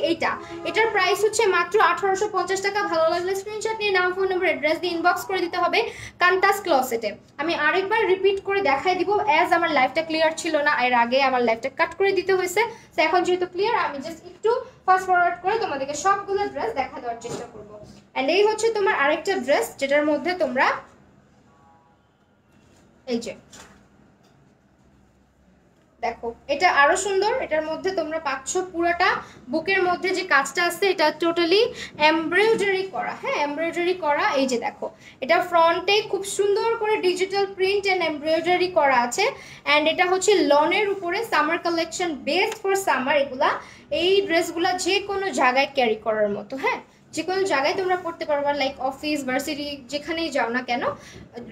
এটার প্রাইস হচ্ছে মাত্র 1850 টাকা। ভালো লাগলে স্ক্রিনশট নিয়ে নাম, ফোন নাম্বার, অ্যাড্রেস দিয়ে ইনবক্স করে দিতে হবে কান্তাস ক্লসেটে। আমি আরেকবার রিপিট করে দেখাই দিব অ্যাজ আমার লাইফটা ক্লিয়ার ছিল না, এর আগে আমার লাইফটা কাট করে দিতে হয়েছে। সো এখন যেহেতু ক্লিয়ার আমি জাস্ট একটু ফাস্ট ফরওয়ার্ড করে তোমাদেরকে সবগুলো ড্রেস দেখা দেওয়ার চেষ্টা করবো। অ্যান্ড এই হচ্ছে তোমার আরেকটা ড্রেস যেটার মধ্যে তোমরা এই যে দেখো এটা আরো সুন্দর, এটার মধ্যে তোমরা পাচ্ছ পুরোটা বুকের মধ্যে যে কাজটা আছে এটা টোটালি এমব্রয়ডারি করা, হ্যাঁ এমব্রয়ডারি করা। এই যে দেখো এটা ফ্রন্টে খুব সুন্দর করে ডিজিটাল প্রিন্ট এন্ড এমব্রয়ডারি করা আছে। অ্যান্ড এটা হচ্ছে লনের উপরে, summer collection, best for summer. এগুলা এই ড্রেসগুলা যে কোনো জায়গায় ক্যারি করার মতো, হ্যাঁ যে কোনো জায়গায় তোমরা পড়তে পারবা, লাইক অফিস ভার্সিটি যেখানেই যাও না কেন,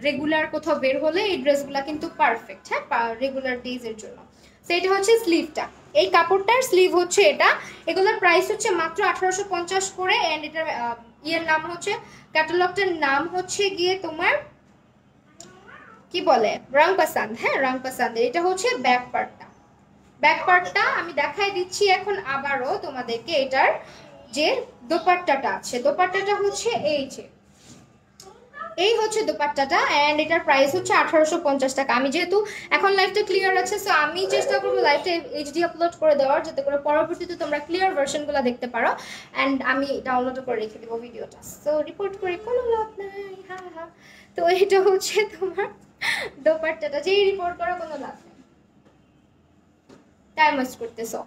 রেগুলার কোথাও বের হলে এই ড্রেসগুলা কিন্তু পারফেক্ট, হ্যাঁ রেগুলার ডেজের জন্য। সেটা হচ্ছে স্লিভটা, এই কাপড়টার স্লিভ হচ্ছে এটা। এগুলোর প্রাইস হচ্ছে মাত্র 1850 করে। এন্ড এটার ইয়ের নাম হচ্ছে, ক্যাটালগটার নাম হচ্ছে গিয়ে তোমার কি বলে, রং পছন্দ, হ্যাঁ রং পছন্দ। এটা হচ্ছে ব্যাক পার্টটা, ব্যাক পার্টটা আমি দেখাই দিচ্ছি এখন আবারও তোমাদেরকে। এটার যে দোপাট্টাটা আছে, দোপাট্টাটা হচ্ছে এই যে, এই হচ্ছে দোপাট্টাটা। এন্ড এটার প্রাইস হচ্ছে 1850 টাকা। আমি যেহেতু এখন লাইভটা ক্লিয়ার আছে, সো আমি চেষ্টা করবো লাইভটা এইচডি আপলোড করে দেওয়ার, যাতে করে পরবর্তীতে তোমরা ক্লিয়ার ভার্সনগুলো দেখতে পারো। এন্ড আমি ডাউনলোড করে রেখে দেবো ভিডিওটা, সো রিপোর্ট করে কোনো লাভ নাই, হ্যাঁ হ্যাঁ। তো এটা হচ্ছে তোমার দোপাট্টাটা, যেই রিপোর্ট করো কোনো লাভ নেই, টাইম ওয়েস্ট করতেছো।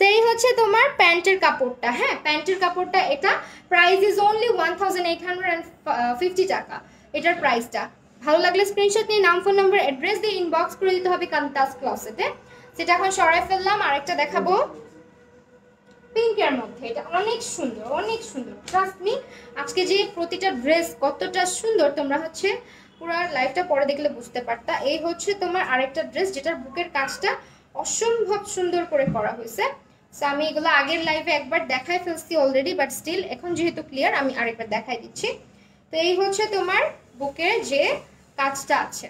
সেই হচ্ছে তোমার প্যান্টের কাপড়টা, হ্যাঁ প্যান্টের কাপড়টা, এটা প্রাইস ইজ অনলি 1850 টাকা এটার প্রাইসটা। ভালো লাগলে স্ক্রিনশট নিয়ে নাম, ফোন নাম্বার, অ্যাড্রেস দিয়ে ইনবক্স করে দিতে হবে কান্তাস ক্লসেটে। সেটা এখন সরাই ফেললাম। আরেকটা দেখাবো পিঙ্কের মধ্যে, এটা অনেক সুন্দর, অনেক সুন্দর, ট্রাস্ট মি। আজকে যে প্রতিটা ড্রেস কতটা সুন্দর তোমরা হচ্ছে পুরো লাইভটা পরে দেখলে বুঝতে পারতা। এই হচ্ছে তোমার আরেকটা ড্রেস যেটার বুকের কাজটা অসম্ভব সুন্দর করে করা হয়েছে। সো আমি এগুলো আগের লাইভে একবার দেখাই ফেলছি অলরেডি, বাট স্টিল এখন যেহেতু ক্লিয়ার আমি আরেকবার দেখাই দিচ্ছি। তো এই হচ্ছে তোমার বুকের যে কাজটা আছে,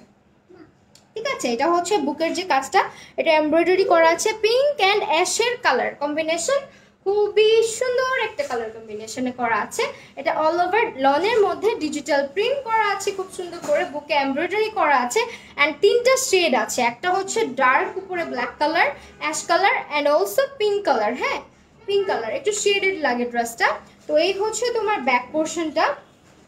ঠিক আছে, এটা হচ্ছে বুকের যে কাজটা, এটা এমব্রয়ডারি করা আছে পিঙ্ক অ্যান্ড অ্যাশের কালার কম্বিনেশন, খুবই সুন্দর একটা কালার কম্বিনেশনে করা আছে। এটা অল ওভার লনের মধ্যে ডিজিটাল প্রিন্ট করা আছে খুব সুন্দর করে, বুকে এমব্রয়ডারি করা আছে। অ্যান্ড তিনটা শেড আছে, একটা হচ্ছে ডার্ক উপরে black colour, ash colour and also pink colour, হ্যাঁ পিঙ্ক কালার, একটু শেডেড লাগে ড্রেসটা। তো এই হচ্ছে তোমার ব্যাক পোর্শনটা,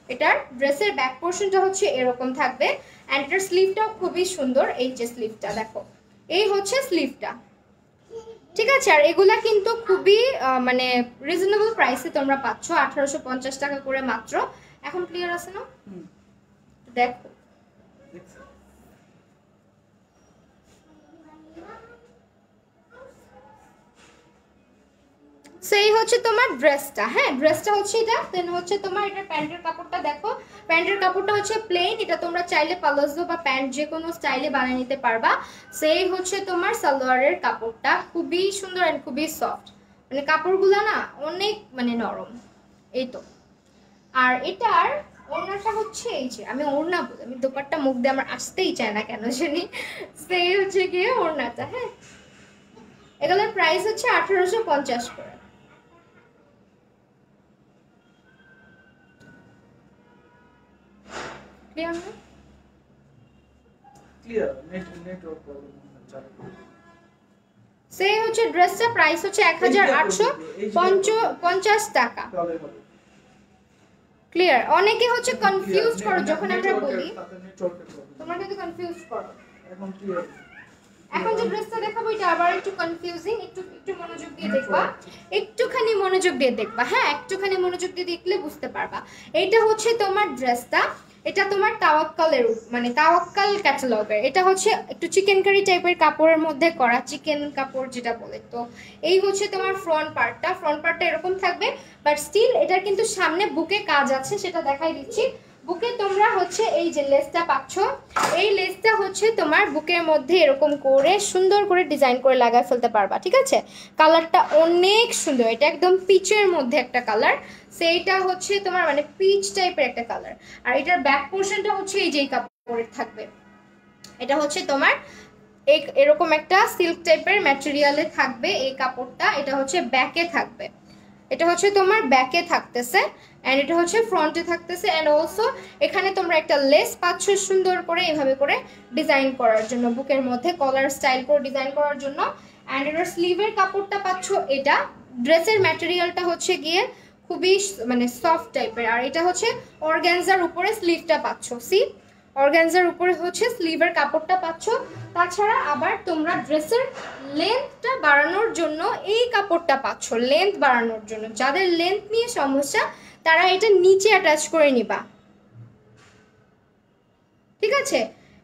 এটার ড্রেসের ব্যাক পোর্শনটা হচ্ছে এরকম থাকবে। অ্যান্ড এটার স্লিভটাও খুবই সুন্দর, এই যে স্লিভটা দেখো, এই হচ্ছে স্লিভটা, ঠিক আছে। আর এগুলা কিন্তু খুবই মানে রিজনেবল প্রাইসে তোমরা পাচ্ছ, 1850 টাকা করে মাত্র। এখন ক্লিয়ার আছে না? দেখো সেই হচ্ছে তোমার ড্রেসটা, হ্যাঁ ড্রেসটা হচ্ছে এটা। দেন হচ্ছে তোমার এটা প্যান্টের কাপড়টা দেখো, প্যান্টের কাপড়টা হচ্ছে প্লেন, এটা তোমরা চাইলে পালাজো বা প্যান্ট যে কোনো স্টাইলে বানিয়ে নিতে পারবা। সেই হচ্ছে তোমার সালোয়ারের কাপড়টা, খুবই সুন্দর এন্ড খুবই সফট, মানে কাপড়গুলো না অনেক মানে নরম, এই তো। আর এটার ওড়নাটা হচ্ছে এই যে, আমি ওড়না বলি, আমি দোপাট্টা মুখ দিয়ে আমার আসতেই চায় না কেন জানি। সেই হচ্ছে গিয়ে ওড়নাটা, হ্যাঁ এগুলোর প্রাইস হচ্ছে 1850 করে। ক্লিয়ার না? ক্লিয়ার, নেটওয়ার্ক প্রবলেম চালু। সেই হচ্ছে ড্রেসটা প্রাইস হচ্ছে 1850 টাকা। ক্লিয়ার? অনেকে হচ্ছে কনফিউজ করো যখন আমরা বলি, তোমরা কিন্তু কনফিউজ করো। এখন ক্লিয়ার। এখন যে ড্রেসটা দেখাবো এটা আবার একটু কনফিউজিং, একটু মনোযোগ দিয়ে দেখবা, একটুখানি মনোযোগ দিয়ে দেখবা, হ্যাঁ একটুখানি মনোযোগ দিয়ে দেখলে বুঝতে পারবা। এইটা হচ্ছে তোমার ড্রেসটা, এটা তোমার তাওয়াক্কালের মানে তাওয়াক্কাল ক্যাটালগের, এটা হচ্ছে একটু চিকেন কারি টাইপের কাপড়ের মধ্যে করা, চিকেন কাপড় যেটা বলে। তো এই হচ্ছে তোমার ফ্রন্ট পার্টটা এরকম থাকবে, বাট স্টিল এটার কিন্তু সামনে বুকে কাজ আছে, সেটা দেখাই দিচ্ছি। বুকে তোমরা হচ্ছে এই যে লেসটা পাচ্ছ, এই লেসটা হচ্ছে তোমার বুকের মধ্যে এরকম করে সুন্দর করে ডিজাইন করে লাগায় ফেলতে পারবা, ঠিক আছে। কালারটা অনেক সুন্দর, এটা একদম পিচের মধ্যে একটা কালার, সেইটা হচ্ছে তোমার মানে পিচ টাইপের একটা কালার। আর এটার ব্যাক পোর্শনটা হচ্ছে এই যে কাপড়ের থাকবে, এটা হচ্ছে তোমার এরকম একটা সিল্ক টাইপের ম্যাটেরিয়ালে থাকবে এই কাপড়টা, এটা হচ্ছে ব্যাকে থাকবে, এটা হচ্ছে তোমার ব্যাকে থাকতেছে এন্ড এটা হচ্ছে ফ্রন্টে থাকতেছে। এন্ড অলসো এখানে তোমরা একটা লেস পাচ্ছ সুন্দর করে এইভাবে করে ডিজাইন করার জন্য, বুকের মধ্যে কলার স্টাইল করে ডিজাইন করার জন্য। এন্ড এটার স্লিভের কাপড়টা পাচ্ছ এটা, ড্রেসের ম্যাটেরিয়ালটা হচ্ছে গিয়ে খুবই মানে সফট টাইপের, আর এটা হচ্ছে অর্গানজার উপরে স্লিভটা পাচ্ছ, সি অর্গানজার উপরে হচ্ছে স্লিভের কাপড়টা পাচ্ছ। তাছাড়া আবার তোমরা ড্রেসের লেন্থটা বাড়ানোর জন্য এই কাপড়টা পাচ্ছ, লেন্থ বাড়ানোর জন্য। যাদের লেন্থ নিয়ে সমস্যা তারা এটা নিচে অ্যাটাচ করে নিবা, ঠিক আছে?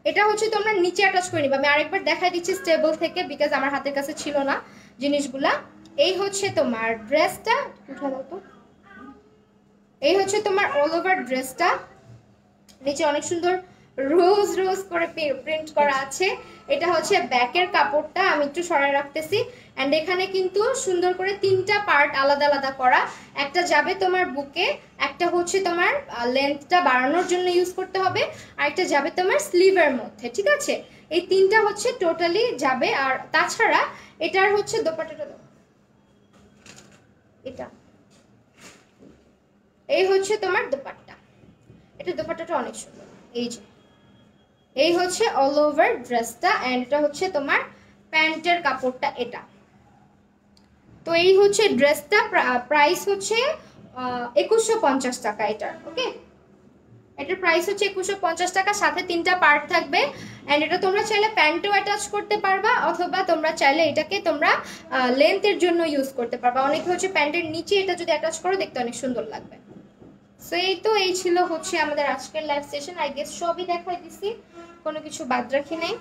এটা হচ্ছে তোমরা নিচে অ্যাটাচ করে নিবা। আমি আরেকবার দেখাই দিচ্ছি স্টেবল থেকে, বিকজ আমার হাতের কাছে ছিল না জিনিসগুলা। এই হচ্ছে তোমার ড্রেসটা, উঠা দাও তো। এই হচ্ছে তোমার অল ওভার ড্রেসটা, নিচে অনেক সুন্দর রোজ রোজ করে প্রিন্ট করা আছে। এটা হচ্ছে ব্যাকের কাপড়টা, আমি একটু সরাই রাখতেছি। অ্যান্ড এখানে কিন্তু সুন্দর করে 3টা পার্ট আলাদা আলাদা করা। একটা যাবে তোমার বুকে, একটা হচ্ছে তোমার লেন্থটা বাড়ানোর জন্য ইউজ করতে হবে, আর একটা যাবে তোমার স্লিভের মধ্যে, ঠিক আছে? এই 3টা হচ্ছে টোটালি যাবে। আর তাছাড়া এটার হচ্ছে দোপাট্টাটা দাও, এটা এই হচ্ছে তোমার দোপাট্টা। এটা দোপাট্টাটা অনেক সুন্দর। এই যে এই হচ্ছে অল ওভার ড্রেসটা, এন্ড এটা হচ্ছে তোমার প্যান্টের কাপড়টা এটা। তো এই হচ্ছে ড্রেসটা, প্রাইস হচ্ছে 2150 টাকা এটার। ওকে, এটার প্রাইস হচ্ছে 2150 টাকা, সাথে 3টা পার্ট থাকবে। এন্ড এটা তোমরা চাইলে প্যান্টও অ্যাটাচ করতে পারবা, অথবা তোমরা চাইলে এটাকে তোমরা লেন্থের জন্য ইউজ করতে পারবা। অনেকে হচ্ছে প্যান্টের নিচে এটা যদি অ্যাটাচ করো দেখতে অনেক সুন্দর লাগবে। সো এই ছিল হচ্ছে আমাদের আজকের লাইভ সেশন। আই গেস সবই দেখাই দিছি, কোনো কিছু বাদ রাখি নাই।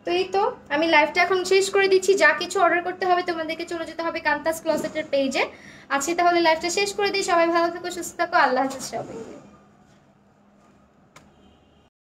তো এই তো আমি লাইভটা এখন শেষ করে দিচ্ছি। যা কিছু অর্ডার করতে হবে তোমাদেরকে চলে যেতে হবে কান্তাস ক্লোজেটের পেজে। আজকে তাহলে লাইভটা শেষ করে দিই। সবাই ভালো থাকো, সুস্থ থাকো, আল্লাহ হাফেজ সবাইকে।